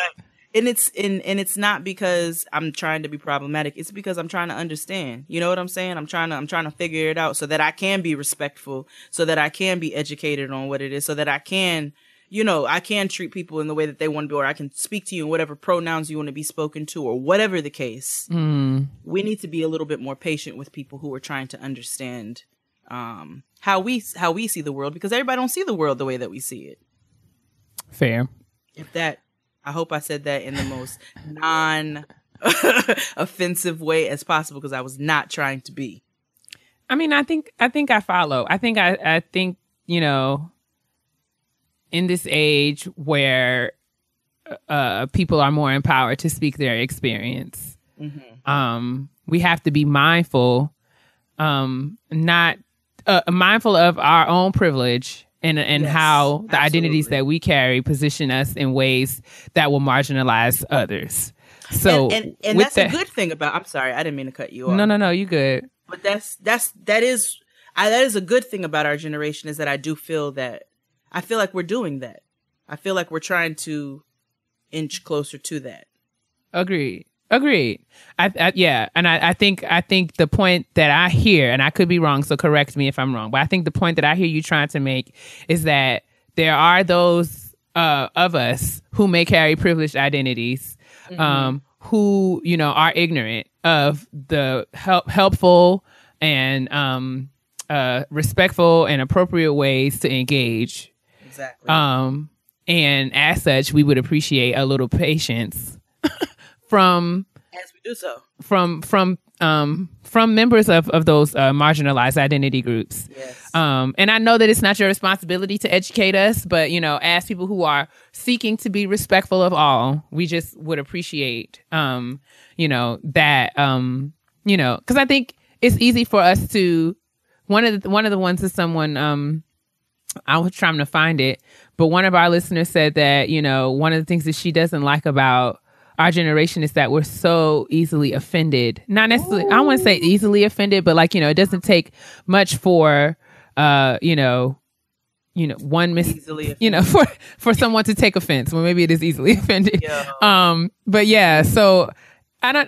And it's not because I'm trying to be problematic. It's because I'm trying to understand. You know what I'm saying? I'm trying to figure it out so that I can be respectful, so that I can be educated on what it is, so that I can, I can treat people in the way that they want to be, or I can speak to you in whatever pronouns you want to be spoken to, or whatever the case. We need to be a little bit more patient with people who are trying to understand how we see the world, because everybody don't see the world the way that we see it. Fair. I hope I said that in the most non-offensive way as possible, because I was not trying to be. I mean, I think I follow. I think, in this age where people are more empowered to speak their experience, we have to be mindful, not mindful of our own privilege. And yes, how the identities that we carry position us in ways that will marginalize others. So, and that's a good thing about. I'm sorry, I didn't mean to cut you off. No, you good. But that is a good thing about our generation, is that I feel like we're doing that. I feel like we're trying to inch closer to that. Agreed. Yeah. And I think the point that I hear, and I could be wrong, so correct me if I'm wrong, but I think the point that I hear you trying to make is that there are those of us who may carry privileged identities, who, are ignorant of the helpful and respectful and appropriate ways to engage. Exactly. And as such, we would appreciate a little patience from, as we do so, from members of those marginalized identity groups. Yes. And I know that it's not your responsibility to educate us, but as people who are seeking to be respectful of all, we just would appreciate that because I think it's easy for us to one of the ones is someone I was trying to find it, but one of our listeners said that one of the things that she doesn't like about our generation is that we're so easily offended. Not necessarily, I wouldn't say easily offended, but it doesn't take much for, for someone to take offense. Well, maybe it is easily offended. Yeah. But yeah, so I'm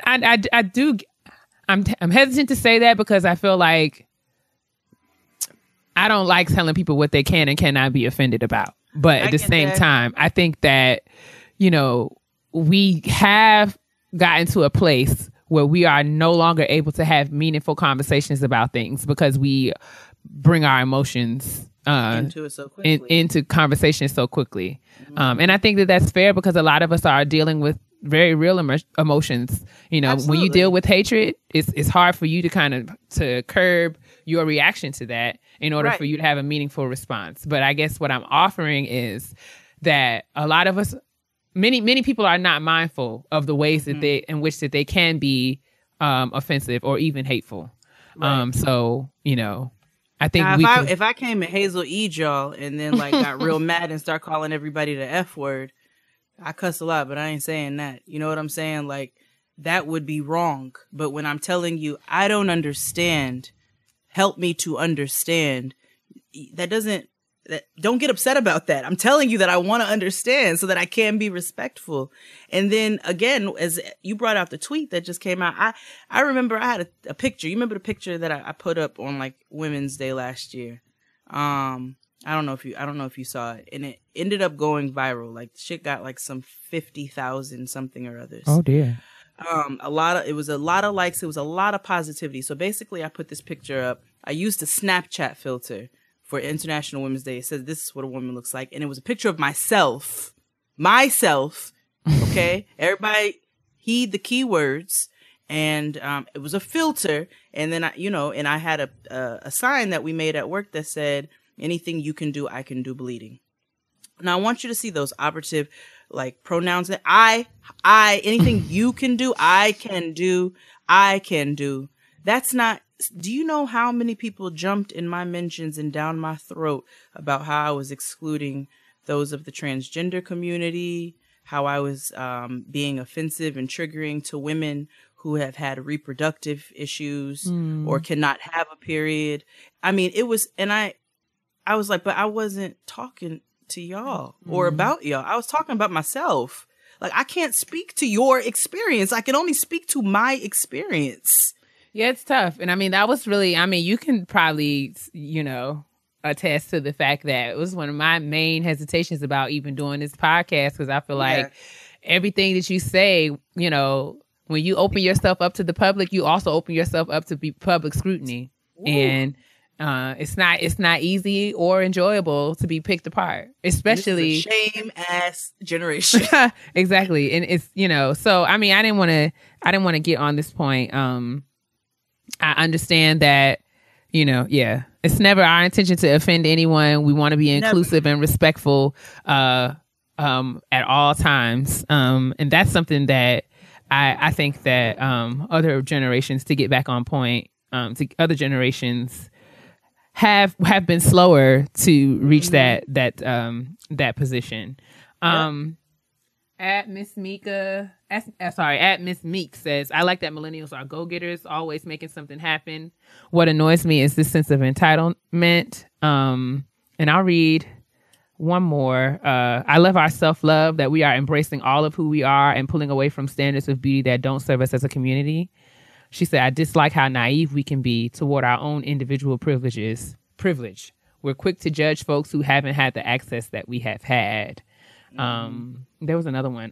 hesitant to say that because I feel like I don't like telling people what they can and cannot be offended about. But at the same time, I think that, we have gotten to a place where we are no longer able to have meaningful conversations about things because we bring our emotions into it so quickly. Into conversation so quickly. And I think that that's fair because a lot of us are dealing with very real emotions. You know, Absolutely. when you deal with hatred, it's hard for you to kind of to curb your reaction to that in order for you to have a meaningful response. But I guess what I'm offering is that a lot of us, many people are not mindful of the ways that in which that they can be offensive or even hateful. Right. So, you know, I think now, if I came and Hazel E'd y'all and then like got real mad and start calling everybody the F word, I cuss a lot, but I ain't saying that. You know what I'm saying? Like, that would be wrong. But when I'm telling you, I don't understand, help me to understand, don't get upset about that. I'm telling you that I want to understand so that I can be respectful. And then again, as you brought out the tweet that just came out, I remember I had a picture. You remember the picture that I put up on like Women's Day last year? I don't know if you saw it, and it ended up going viral. Like shit got like some 50,000 something or others. Oh dear. It was a lot of likes. It was a lot of positivity. So basically I put this picture up. I used a Snapchat filter for International Women's Day. It says, this is what a woman looks like. And it was a picture of myself. Okay. Everybody heed the keywords. And, it was a filter. And then I had a sign that we made at work that said, anything you can do, I can do bleeding. Now I want you to see those operative like pronouns that I, anything you can do, I can do. That's not, do you know how many people jumped in my mentions and down my throat about how I was excluding those of the transgender community, how I was being offensive and triggering to women who have had reproductive issues or cannot have a period. I mean, it was, and I was like, but I wasn't talking to y'all or about y'all. I was talking about myself. Like, I can't speak to your experience. I can only speak to my experience. Yeah, it's tough. And I mean, that was really, I mean, you can probably, attest to the fact that it was one of my main hesitations about even doing this podcast, because I feel like everything that you say, when you open yourself up to the public, you also open yourself up to be public scrutiny. Ooh. And it's not easy or enjoyable to be picked apart, especially this is a shame ass generation. Exactly. And it's, so I mean, I didn't want to get on this point. I understand that, it's never our intention to offend anyone. We want to be inclusive and respectful at all times. And that's something that I think that other generations, to get back on point, other generations have been slower to reach that position. At Miss Meek says, I like that millennials are go-getters, always making something happen. What annoys me is this sense of entitlement. And I'll read one more. I love our self-love, that we are embracing all of who we are and pulling away from standards of beauty that don't serve us as a community. She said, I dislike how naive we can be toward our own individual privilege. We're quick to judge folks who haven't had the access that we have had. There was another one.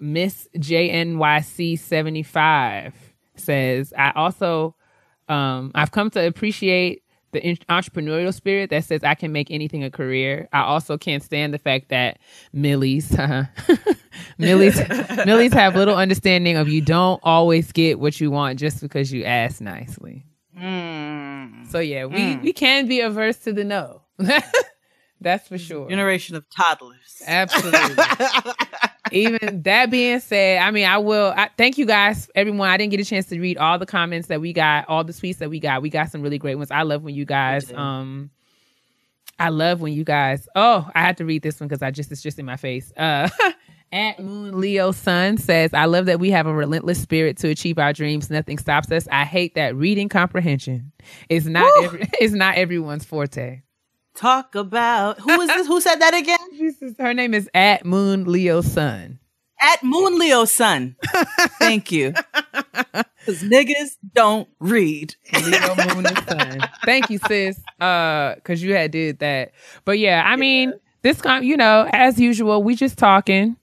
Miss JNYC 75 says, I also, I've come to appreciate the entrepreneurial spirit that says I can make anything a career. I also can't stand the fact that millies have little understanding of you don't always get what you want just because you ask nicely. So yeah, we can be averse to the no. That's for sure. Generation of toddlers. Absolutely. Even that being said, I mean, I thank you guys, everyone. I didn't get a chance to read all the comments that we got, all the tweets that we got. We got some really great ones. I love when you guys, oh, I had to read this one because it's just in my face. At Moon Leo Sun says, I love that we have a relentless spirit to achieve our dreams. Nothing stops us. I hate that reading comprehension is not everyone's forte. Talk about, who is this? Who said that again? Her name is at Moon Leo Sun. At Moon Leo Sun. Thank you. Because niggas don't read. Leo, Moon, and Sun. Thank you, sis. Because you had did that. But yeah, I mean, this, as usual, we just talking.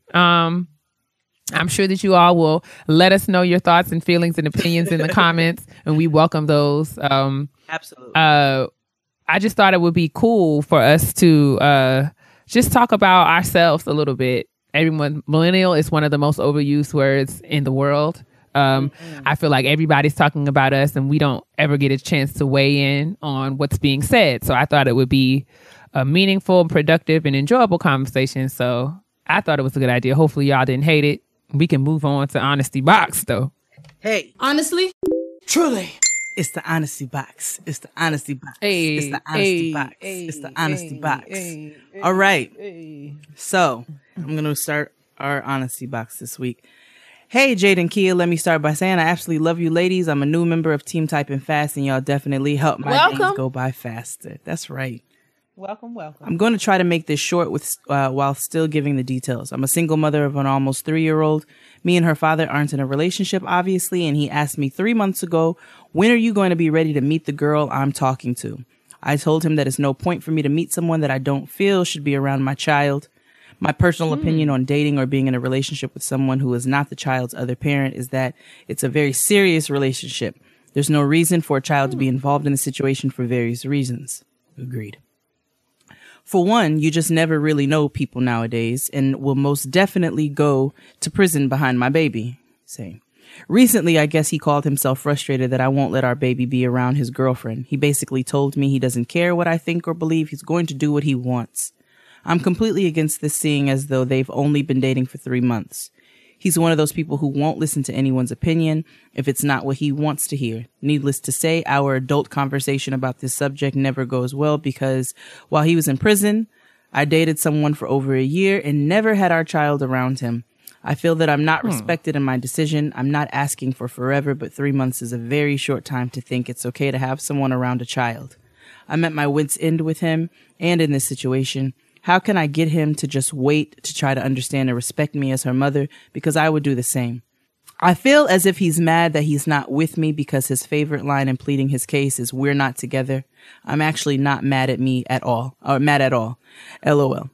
I'm sure that you all will let us know your thoughts and feelings and opinions in the comments, and we welcome those. Absolutely. I just thought it would be cool for us to just talk about ourselves a little bit. Everyone, millennial is one of the most overused words in the world. I feel like everybody's talking about us and we don't ever get a chance to weigh in on what's being said. So I thought it would be a meaningful, productive, and enjoyable conversation. So I thought it was a good idea. Hopefully y'all didn't hate it. We can move on to Honesty Box though. Hey. Honestly? Truly. It's the Honesty Box. It's the Honesty Box. Hey, it's the Honesty Box. It's the Honesty Box. All right. So I'm going to start our Honesty Box this week. Hey, Jade and Keia, let me start by saying I absolutely love you ladies. I'm a new member of Team Typing Fast, and y'all definitely help my days go by faster. That's right. Welcome. I'm going to try to make this short with while still giving the details. I'm a single mother of an almost 3-year-old. Me and her father aren't in a relationship, obviously, and he asked me 3 months ago, when are you going to be ready to meet the girl I'm talking to? I told him that it's no point for me to meet someone that I don't feel should be around my child. My personal opinion on dating or being in a relationship with someone who is not the child's other parent is that it's a very serious relationship. There's no reason for a child to be involved in the situation for various reasons. Agreed. For one, you just never really know people nowadays and will most definitely go to prison behind my baby. Same. Recently, I guess he called himself frustrated that I won't let our baby be around his girlfriend. He basically told me he doesn't care what I think or believe. He's going to do what he wants. I'm completely against this, seeing as though they've only been dating for 3 months. He's one of those people who won't listen to anyone's opinion if it's not what he wants to hear. Needless to say, our adult conversation about this subject never goes well because while he was in prison, I dated someone for over a year and never had our child around him. I feel that I'm not respected in my decision. I'm not asking for forever, but 3 months is a very short time to think it's okay to have someone around a child. I'm at my wit's end with him and in this situation. How can I get him to just wait to try to understand and respect me as her mother? Because I would do the same. I feel as if he's mad that he's not with me because his favorite line in pleading his case is "we're not together." I'm actually not mad at me at all, or mad at all. LOL.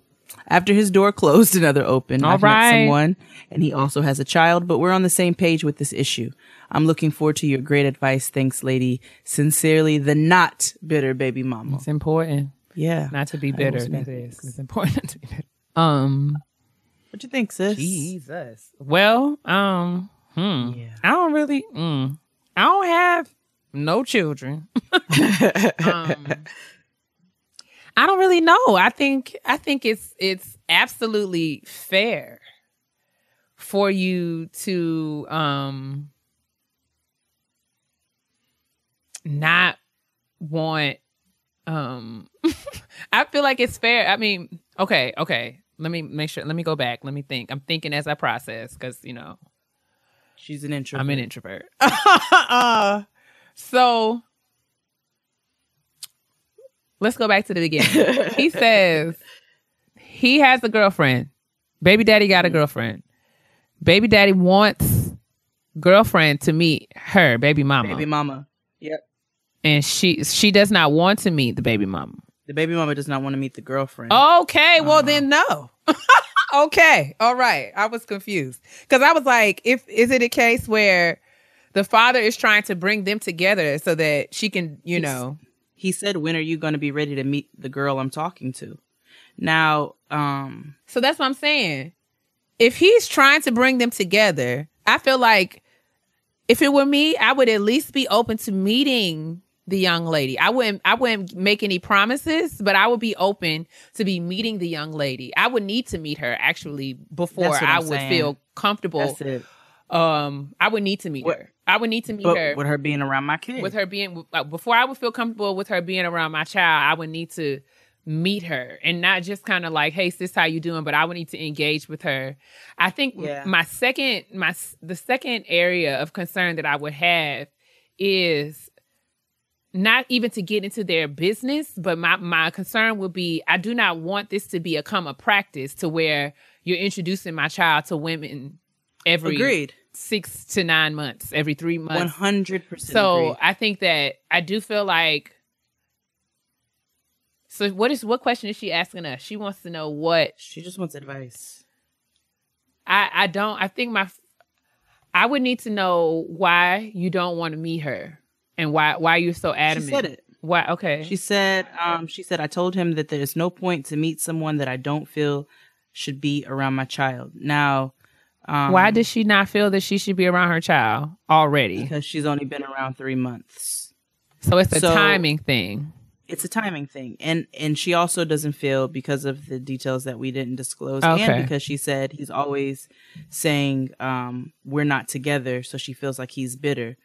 After his door closed, another opened. I've met someone and he also has a child, but we're on the same page with this issue. I'm looking forward to your great advice. Thanks, lady. Sincerely, the not bitter baby mama. It's important. Yeah. Not to be bitter. That is. It's important to be bitter. What you think, sis? Jesus. Well, Yeah. I don't really I don't have no children. I don't really know. I think it's absolutely fair for you to not want I feel like it's fair. I mean, okay. Let me make sure. Let me go back. Let me think. I'm thinking as I process because, She's an introvert. I'm an introvert. So let's go back to the beginning. He says he has a girlfriend. Baby daddy got a girlfriend. Baby daddy wants girlfriend to meet her baby mama. Baby mama. Yep. And she does not want to meet the baby mama. The baby mama does not want to meet the girlfriend. Okay, well then no. Okay, all right. I was confused because I was like, is it a case where the father is trying to bring them together so that she can, He said, when are you going to be ready to meet the girl I'm talking to? Now, so that's what I'm saying. If he's trying to bring them together, I feel like if it were me, I would at least be open to meeting the young lady. I wouldn't make any promises, but I would be open to be meeting the young lady. I would need to meet her actually before I would feel comfortable. That's it. I would need to meet her. I would need to meet her with her being around my kid. With her being before I would feel comfortable with her being around my child, I would need to meet her and not just kind of like, hey sis, how you doing? But I would need to engage with her. I think the second area of concern that I would have is not even to get into their business, but my concern would be, I do not want this to become a practice to where you're introducing my child to women every 6 to 9 months, every 3 months. 100%. So agreed. I think that I do feel like, so what question is she asking us? She wants to know what? She just wants advice. I don't. I think I would need to know why you don't want to meet her and why you're so adamant. She said it. Why? Okay. She said, I told him that there's no point to meet someone that I don't feel should be around my child. Now, why does she not feel that she should be around her child already? Because she's only been around 3 months. So it's a timing thing. It's a timing thing. And she also doesn't feel, because of the details that we didn't disclose, and because she said he's always saying we're not together, so she feels like he's bitter.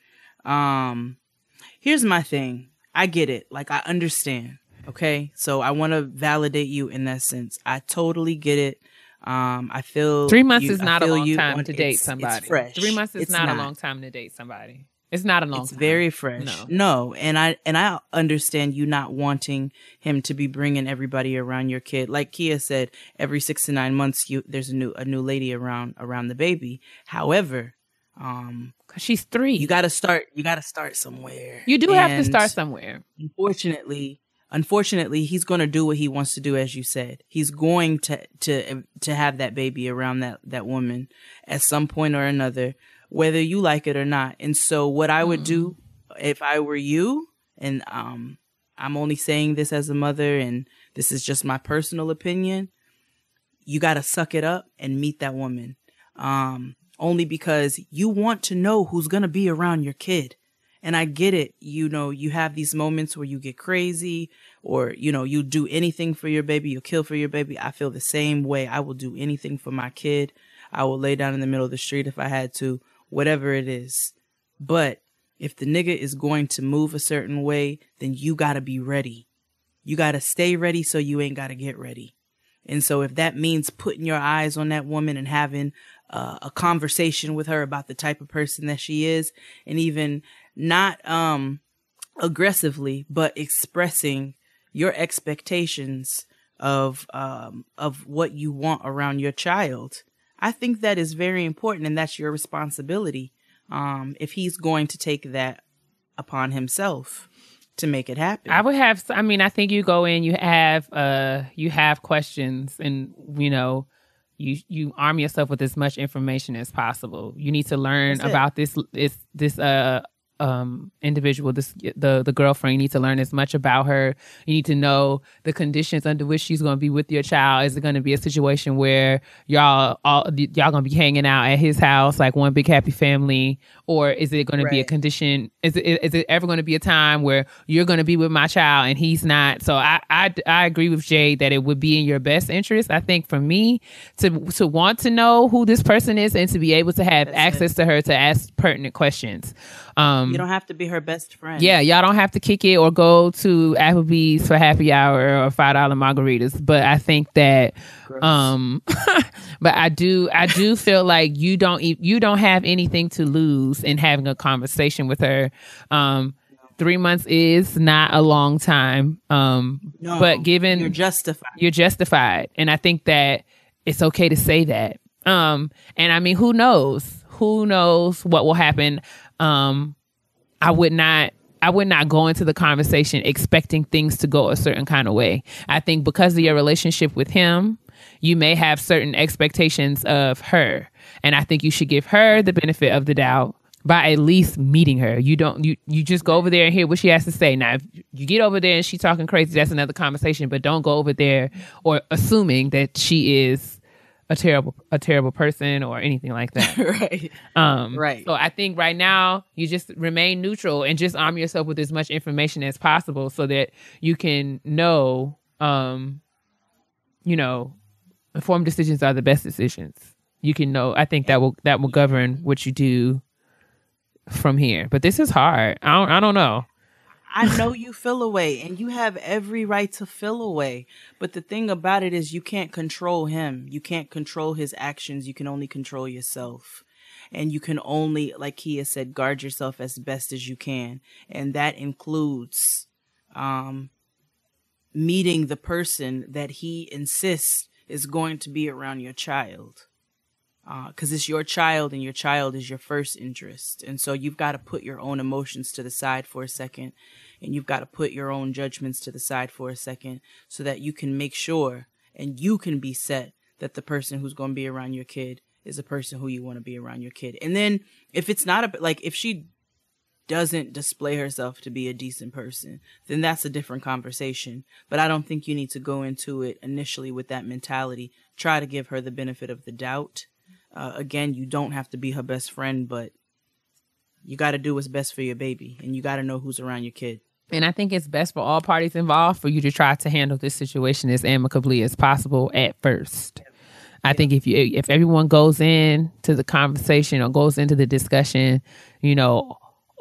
Here's my thing. I get it. Like, I understand. Okay? So I want to validate you in that sense. I totally get it. I feel 3 months is not a long time to date somebody. It's fresh. 3 months is not a long time to date somebody. It's not a long time. It's very fresh. No. And I understand you not wanting him to be bringing everybody around your kid. Like Keia said, every 6 to 9 months, there's a new lady around the baby. However, because she's 3, you got to start somewhere. You do have to start somewhere. Unfortunately, he's going to do what he wants to do, as you said. He's going to have that baby around that woman at some point or another, whether you like it or not. And so what I would do if I were you, and I'm only saying this as a mother, and this is just my personal opinion, you got to suck it up and meet that woman. Only because you want to know who's going to be around your kid. And I get it. You have these moments where you get crazy, or, you do anything for your baby. You'll kill for your baby. I feel the same way. I will do anything for my kid. I will lay down in the middle of the street if I had to, whatever it is. But if the nigga is going to move a certain way, then you got to be ready. You got to stay ready so you ain't got to get ready. And so if that means putting your eyes on that woman and having a conversation with her about the type of person that she is, and even not aggressively, but expressing your expectations of what you want around your child, I think that is very important, and that's your responsibility. If he's going to take that upon himself to make it happen. I think you go in, you have questions, and you arm yourself with as much information as possible. You need to learn about this individual, the girlfriend. You need to learn as much about her. You need to know the conditions under which she's going to be with your child. Is it going to be a situation where y'all going to be hanging out at his house like one big happy family, or is it going to be a condition? Is it ever going to be a time where you're going to be with my child and he's not? So I agree with Jade that it would be in your best interest. I think for me to want to know who this person is and to be able to have access to her to ask pertinent questions. You don't have to be her best friend. Yeah, y'all don't have to kick it or go to Applebee's for happy hour or $5 margaritas. But I think that, but I do feel like you don't have anything to lose in having a conversation with her. 3 months is not a long time. But given you're justified, and I think that it's okay to say that. And I mean, who knows what will happen. I would not go into the conversation expecting things to go a certain kind of way. I think because of your relationship with him, you may have certain expectations of her. And I think you should give her the benefit of the doubt by at least meeting her. You just go over there and hear what she has to say. Now, if you get over there and she's talking crazy, that's another conversation, but don't go over there or assuming that she is a terrible person or anything like that. Right. Right. So I think right now you just remain neutral and just arm yourself with as much information as possible so that you can know, informed decisions are the best decisions. You can know. I think that will govern what you do from here. But this is hard. I don't know. I know you feel away, and you have every right to feel away. But the thing about it is you can't control him. You can't control his actions. You can only control yourself. And you can only, like Keia said, guard yourself as best as you can. And that includes meeting the person that he insists is going to be around your child. Because it's your child, and your child is your first interest. And so you've got to put your own emotions to the side for a second, and you've got to put your own judgments to the side for a second so that you can make sure and you can be set that the person who's going to be around your kid is a person who you want to be around your kid. And then if it's not if she doesn't display herself to be a decent person, then that's a different conversation. But I don't think you need to go into it initially with that mentality. Try to give her the benefit of the doubt. Again, you don't have to be her best friend, but you got to do what's best for your baby, and you got to know who's around your kid. And I think it's best for all parties involved for you to try to handle this situation as amicably as possible at first. I think if everyone goes into the conversation or goes into the discussion,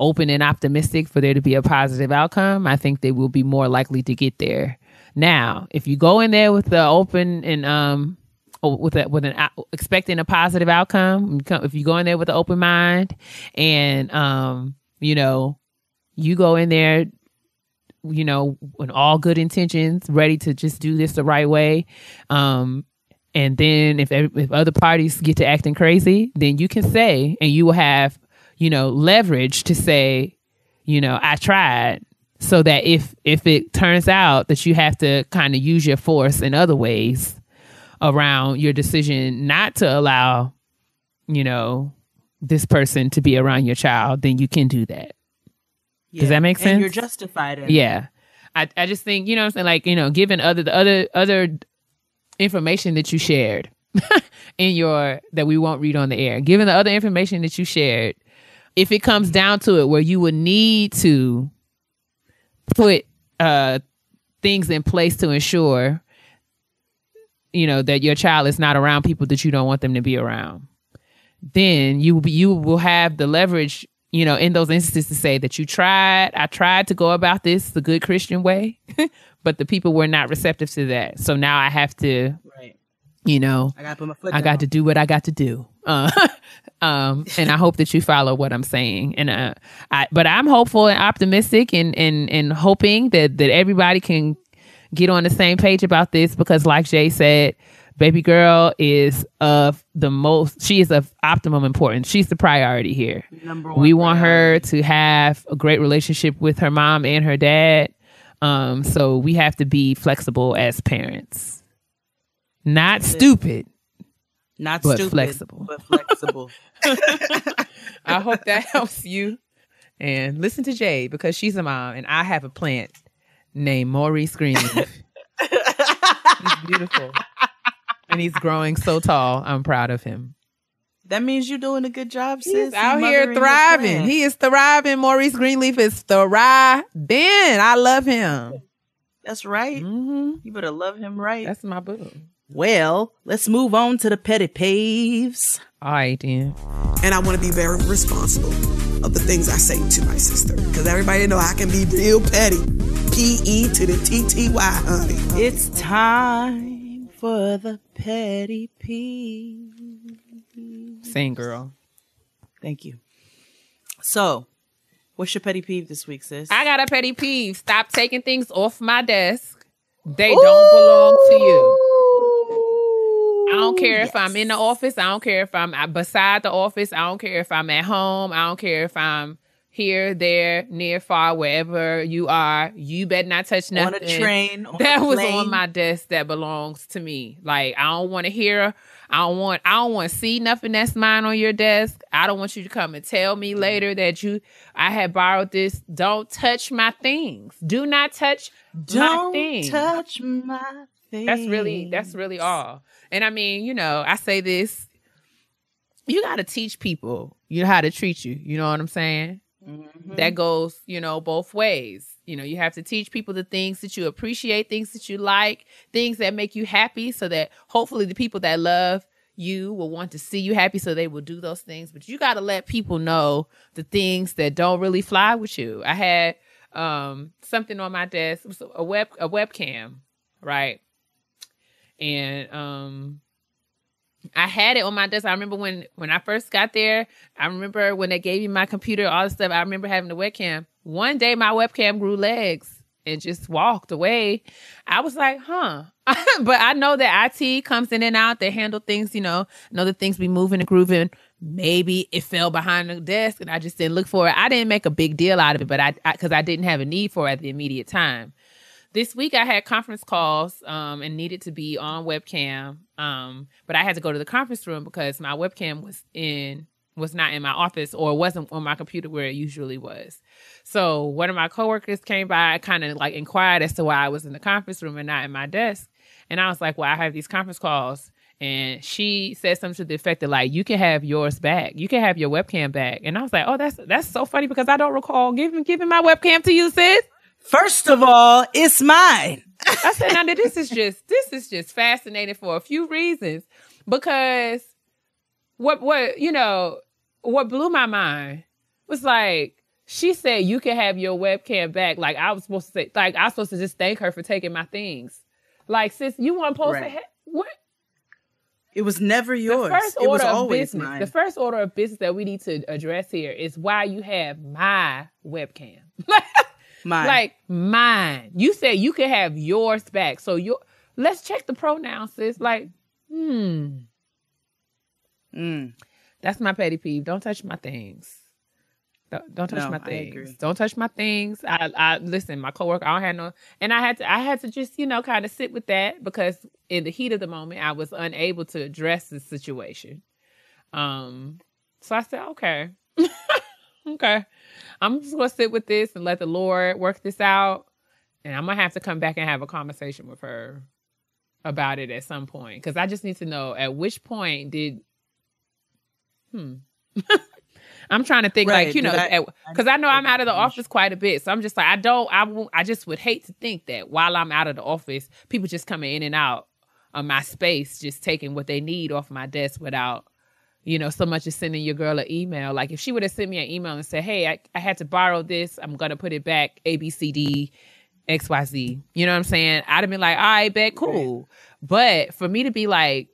open and optimistic for there to be a positive outcome, I think they will be more likely to get there. Now, if you go in there with the open and expecting a positive outcome, if you go in there with an open mind and you go in there with all good intentions, ready to just do this the right way, and then if other parties get to acting crazy, then you can say, and you will have leverage to say, I tried, so that if it turns out that you have to kind of use your force in other ways around your decision not to allow, this person to be around your child, then you can do that. Yeah. Does that make sense? And you're justified in it. Yeah. I just think, what I'm saying, given the other information that you shared that we won't read on the air, given the other information that you shared, if it comes down to it where you would need to put things in place to ensure that your child is not around people that you don't want them to be around, then you will have the leverage, in those instances to say that I tried to go about this the good Christian way, but the people were not receptive to that. So now I have to, right. I got to put my foot down. I got to do what I got to do. And I hope that you follow what I'm saying. And but I'm hopeful and optimistic and hoping that everybody can get on the same page about this, because like Jay said, baby girl is of optimum importance. She's the priority here. Number one. We want her to have a great relationship with her mom and her dad. So we have to be flexible as parents. Not stupid. Not but stupid, flexible. But flexible. I hope that helps you. And listen to Jade, because she's a mom and I have a plant named Maurice Greenleaf. He's beautiful. And he's growing so tall. I'm proud of him. That means you're doing a good job, sis. He's out here thriving. He is thriving. Maurice Greenleaf is thriving. I love him. That's right. Mm-hmm. You better love him right. That's my boo. Well, let's move on to the petty peeves. All right, then. And I want to be very responsible of the things I say to my sister, because everybody know I can be real petty. P-E to the T-T-Y, honey. It's time for the petty peeves. Sing, girl. Thank you. So, what's your petty peeve this week, sis? I got a petty peeve. Stop taking things off my desk. They don't belong to you. I don't care if I'm in the office. I don't care if I'm beside the office. I don't care if I'm at home. I don't care if I'm here, there, near, far, wherever you are. You better not touch nothing. On a train, that was on my desk that belongs to me. Like, I don't want to hear. I don't want to see nothing that's mine on your desk. I don't want you to come and tell me later that I had borrowed this. Don't touch my things. Do not touch my things. Don't touch my things. That's really all. And I mean, I say this, you got to teach people, how to treat you. You know what I'm saying? Mm-hmm. That goes, both ways. You have to teach people the things that you appreciate, things that you like, things that make you happy, so that hopefully the people that love you will want to see you happy, so they will do those things. But you got to let people know the things that don't really fly with you. I had something on my desk, it was a webcam, right? And I had it on my desk. I remember when I first got there, I remember when they gave me my computer, all this stuff, I remember having the webcam. One day my webcam grew legs and just walked away. I was like, huh. But I know that IT comes in and out. They handle things, know that things be moving and grooving. Maybe it fell behind the desk and I just didn't look for it. I didn't make a big deal out of it, but because I didn't have a need for it at the immediate time. this week I had conference calls and needed to be on webcam. But I had to go to the conference room because my webcam was not in my office or wasn't on my computer where it usually was. So one of my coworkers came by, kind of like inquired as to why I was in the conference room and not in my desk. And I was like, well, I have these conference calls. And she said something to the effect of like, you can have yours back. You can have your webcam back. And I was like, oh, that's so funny because I don't recall giving my webcam to you, sis. First of all, it's mine. I said, now this is just fascinating for a few reasons. Because what blew my mind was like, she said you can have your webcam back. Like I was supposed to say, like I was supposed to just thank her for taking my things. Like, sis, you weren't supposed to have what? It was never yours. It was always mine. The first order of business that we need to address here is why you have my webcam. Mine. Like mine. You said you can have yours back. So let's check the pronouns, sis. Like, That's my petty peeve. Don't touch my things. Don't touch my things. I agree. Don't touch my things. I listen, my coworker, I don't have no, and I had to just, kind of sit with that because in the heat of the moment, I was unable to address the situation. So I said, okay, okay, I'm just gonna sit with this and let the Lord work this out, and I'm gonna have to come back and have a conversation with her about it at some point because I just need to know at which point did. I'm trying to think, right, because I know I'm out of the office quite a bit. So I'm just like, I just would hate to think that while I'm out of the office, people just coming in and out of my space, just taking what they need off my desk without, so much as sending your girl an email. Like if she would have sent me an email and said, hey, I had to borrow this. I'm going to put it back, ABCD, XYZ. You know what I'm saying? I'd have been like, all right, bet, cool. But for me to be like,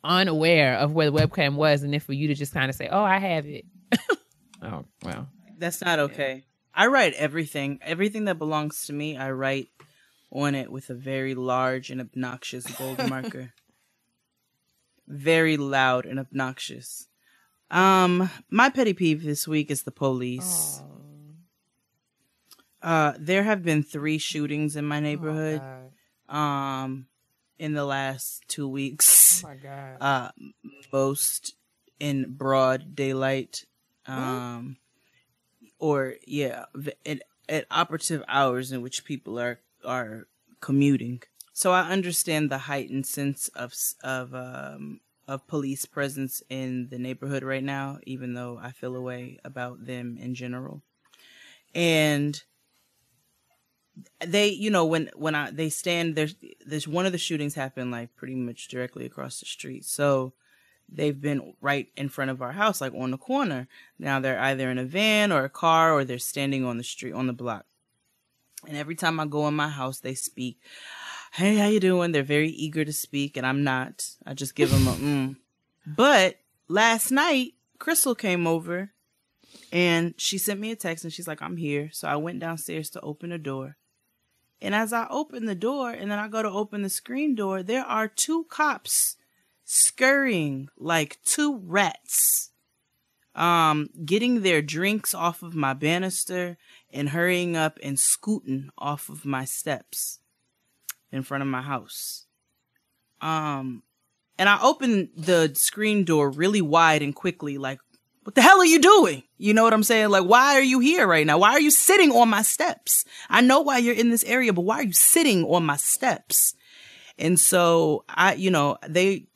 unaware of where the webcam was, and then for you to just kind of say, oh, I have it. Oh, well. That's not okay. Yeah. I write everything that belongs to me. I write on it with a very large and obnoxious gold marker. Very loud and obnoxious. My petty peeve this week is the police. There have been 3 shootings in my neighborhood. In the last 2 weeks. Oh my God. Most in broad daylight. At operative hours in which people are commuting. So I understand the heightened sense of police presence in the neighborhood right now, even though I feel a way about them in general. And they, when they stand there's one of the shootings happened like pretty much directly across the street. So they've been right in front of our house, like on the corner. Now they're either in a van or a car, or they're standing on the street, on the block. And every time I go in my house, they speak, hey, how you doing? They're very eager to speak, and I'm not. I just give them a But last night, Crystal came over, and she sent me a text, and she's like, I'm here. So I went downstairs to open the door. And as I open the door, and then I go to open the screen door, there are 2 cops scurrying like 2 rats, getting their drinks off of my banister and hurrying up and scooting off of my steps in front of my house. And I opened the screen door really wide and quickly, like, what the hell are you doing? You know what I'm saying? Like, why are you here right now? Why are you sitting on my steps? I know why you're in this area, but why are you sitting on my steps? And so they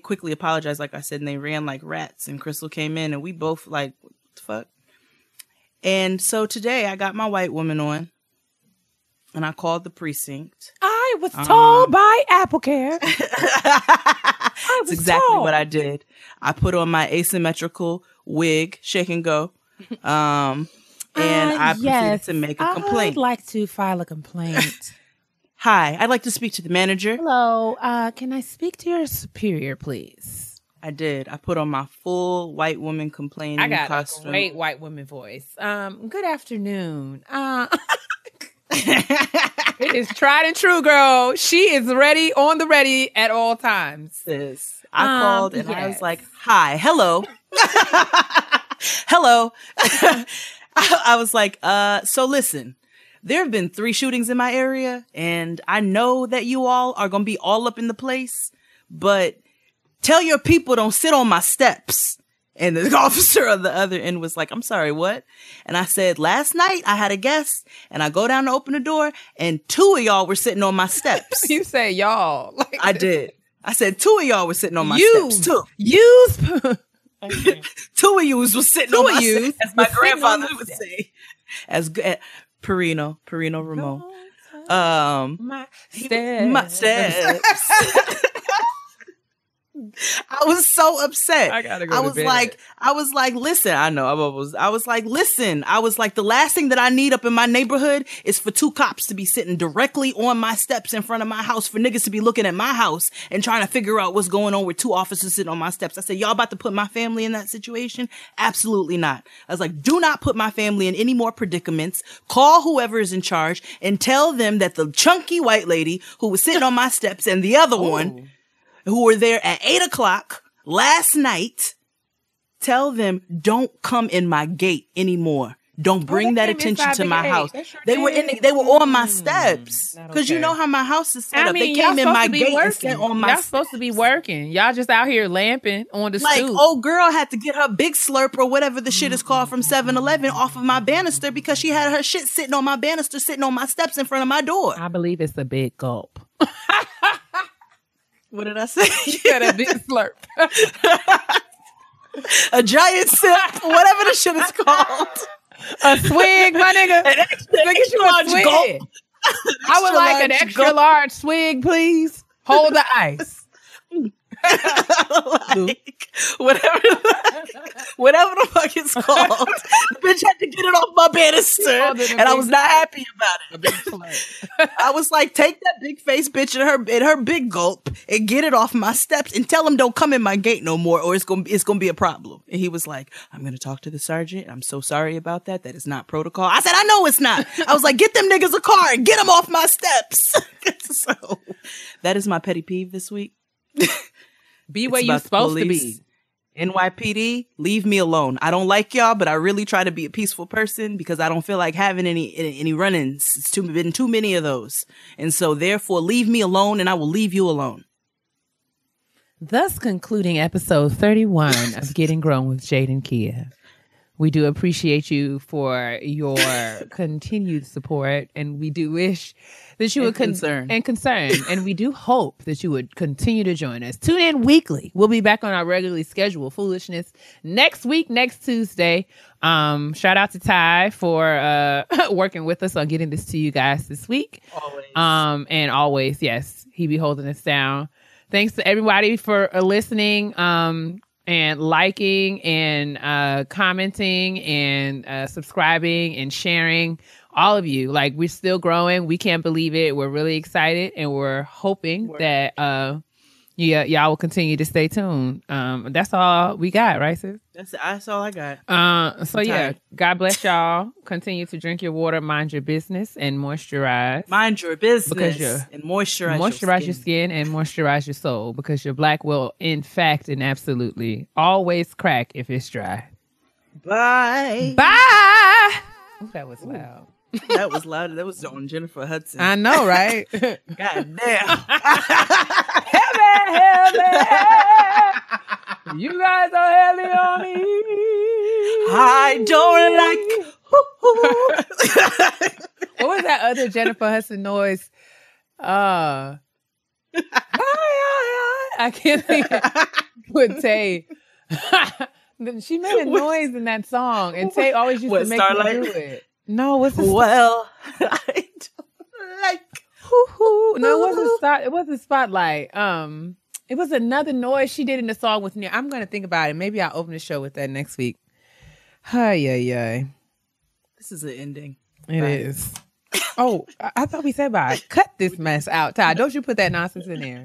quickly apologized, like I said, and they ran like rats, and Crystal came in, and we both like, what the fuck? And so today I got my white woman on, and I called the precinct. I was told by AppleCare. That's exactly what I did. I put on my asymmetrical wig, shake and go, and I proceeded to make a complaint. I'd like to file a complaint. Hi, I'd like to speak to the manager. Hello, can I speak to your superior, please? I did. I put on my full white woman complaining costume. A great white woman voice. Good afternoon. It is tried and true, girl. She is ready, on the ready at all times. Sis, I called and I was like, hi, hello. Hello. I was like, so listen, there have been 3 shootings in my area, and I know that you all are going to be all up in the place, but tell your people don't sit on my steps. And the officer on the other end was like, I'm sorry, what? And I said, last night I had a guest, and I go down to open the door, and 2 of y'all were sitting on my steps. You say y'all. Like, I did. I said 2 of y'all were sitting on my steps. 2. Use. Okay. 2 of yous was sitting on my steps, as my grandfather would say. As Perino Ramon. My steps. I was so upset. I gotta go. I was like, listen, I know. I was like, the last thing that I need up in my neighborhood is for 2 cops to be sitting directly on my steps in front of my house, for niggas to be looking at my house and trying to figure out what's going on with 2 officers sitting on my steps. I said, y'all about to put my family in that situation? Absolutely not. I was like, do not put my family in any more predicaments. Call whoever is in charge and tell them that the chunky white lady who was sitting on my steps and the other one who were there at 8:00 last night, tell them don't come in my gate anymore. Don't bring that attention to my house. They were on my steps. Because you know how my house is set up. They came in my gate and sat on my steps. Y'all supposed to be working. Y'all just out here lamping on the stoop. Old girl had to get her big slurp or whatever the shit is called from 7-Eleven off of my banister because she had her shit sitting on my banister, sitting on my steps in front of my door. I believe it's a big gulp. What did I say? You said a big slurp. A giant sip, whatever the shit is called. A swig, my nigga. An extra large gulp. I would like an extra large swig, please. Hold the ice. Like, whatever the fuck it's called. The bitch had to get it off my banister, and I was not happy about it. I was like, take that big face bitch and her big gulp and get it off my steps and tell him don't come in my gate no more, or it's gonna be a problem. And he was like, I'm gonna talk to the sergeant. I'm so sorry about that. That is not protocol. I said, I know it's not. I was like, get them niggas a car and get them off my steps. So that is my petty peeve this week. Be where you're supposed to be. NYPD, leave me alone. I don't like y'all, but I really try to be a peaceful person because I don't feel like having any run-ins. It's been too many of those. And so therefore, leave me alone and I will leave you alone. Thus concluding episode 31 of Getting Grown with Jade and Keia. We do appreciate you for your continued support, and we do wish that you would concern. And we do hope that you would continue to join us. Tune in weekly. We'll be back on our regularly scheduled foolishness next week, next Tuesday. Shout out to Ty for working with us on getting this to you guys this week. Always. And always, yes, he be holding us down. Thanks to everybody for listening. And liking and commenting and subscribing and sharing, all of you. Like, we're still growing. We can't believe it. We're really excited, and we're hoping that y'all will continue to stay tuned. That's all we got, right, sis? That's all I got. So yeah, God bless y'all. Continue to drink your water, mind your business, and moisturize. Mind your business and moisturize your skin and moisturize your soul, because your black will, in fact and absolutely, always crack if it's dry. Bye. Bye. Ooh, that was loud. That was loud. That was on Jennifer Hudson. I know, right? God damn. Heavy. You guys are heavy on me. I don't like. What was that other Jennifer Hudson noise? I can't think. With Tay. She made a noise in that song, and Tay always used to make me do it. No, what's the well? I don't like. No, it wasn't Spotlight. It was another noise she did in the song with me. I'm gonna think about it. Maybe I'll open the show with that next week. Hi. This is an ending. It is. Oh, I thought we said bye. Cut this mess out, Ty. Don't you put that nonsense in there.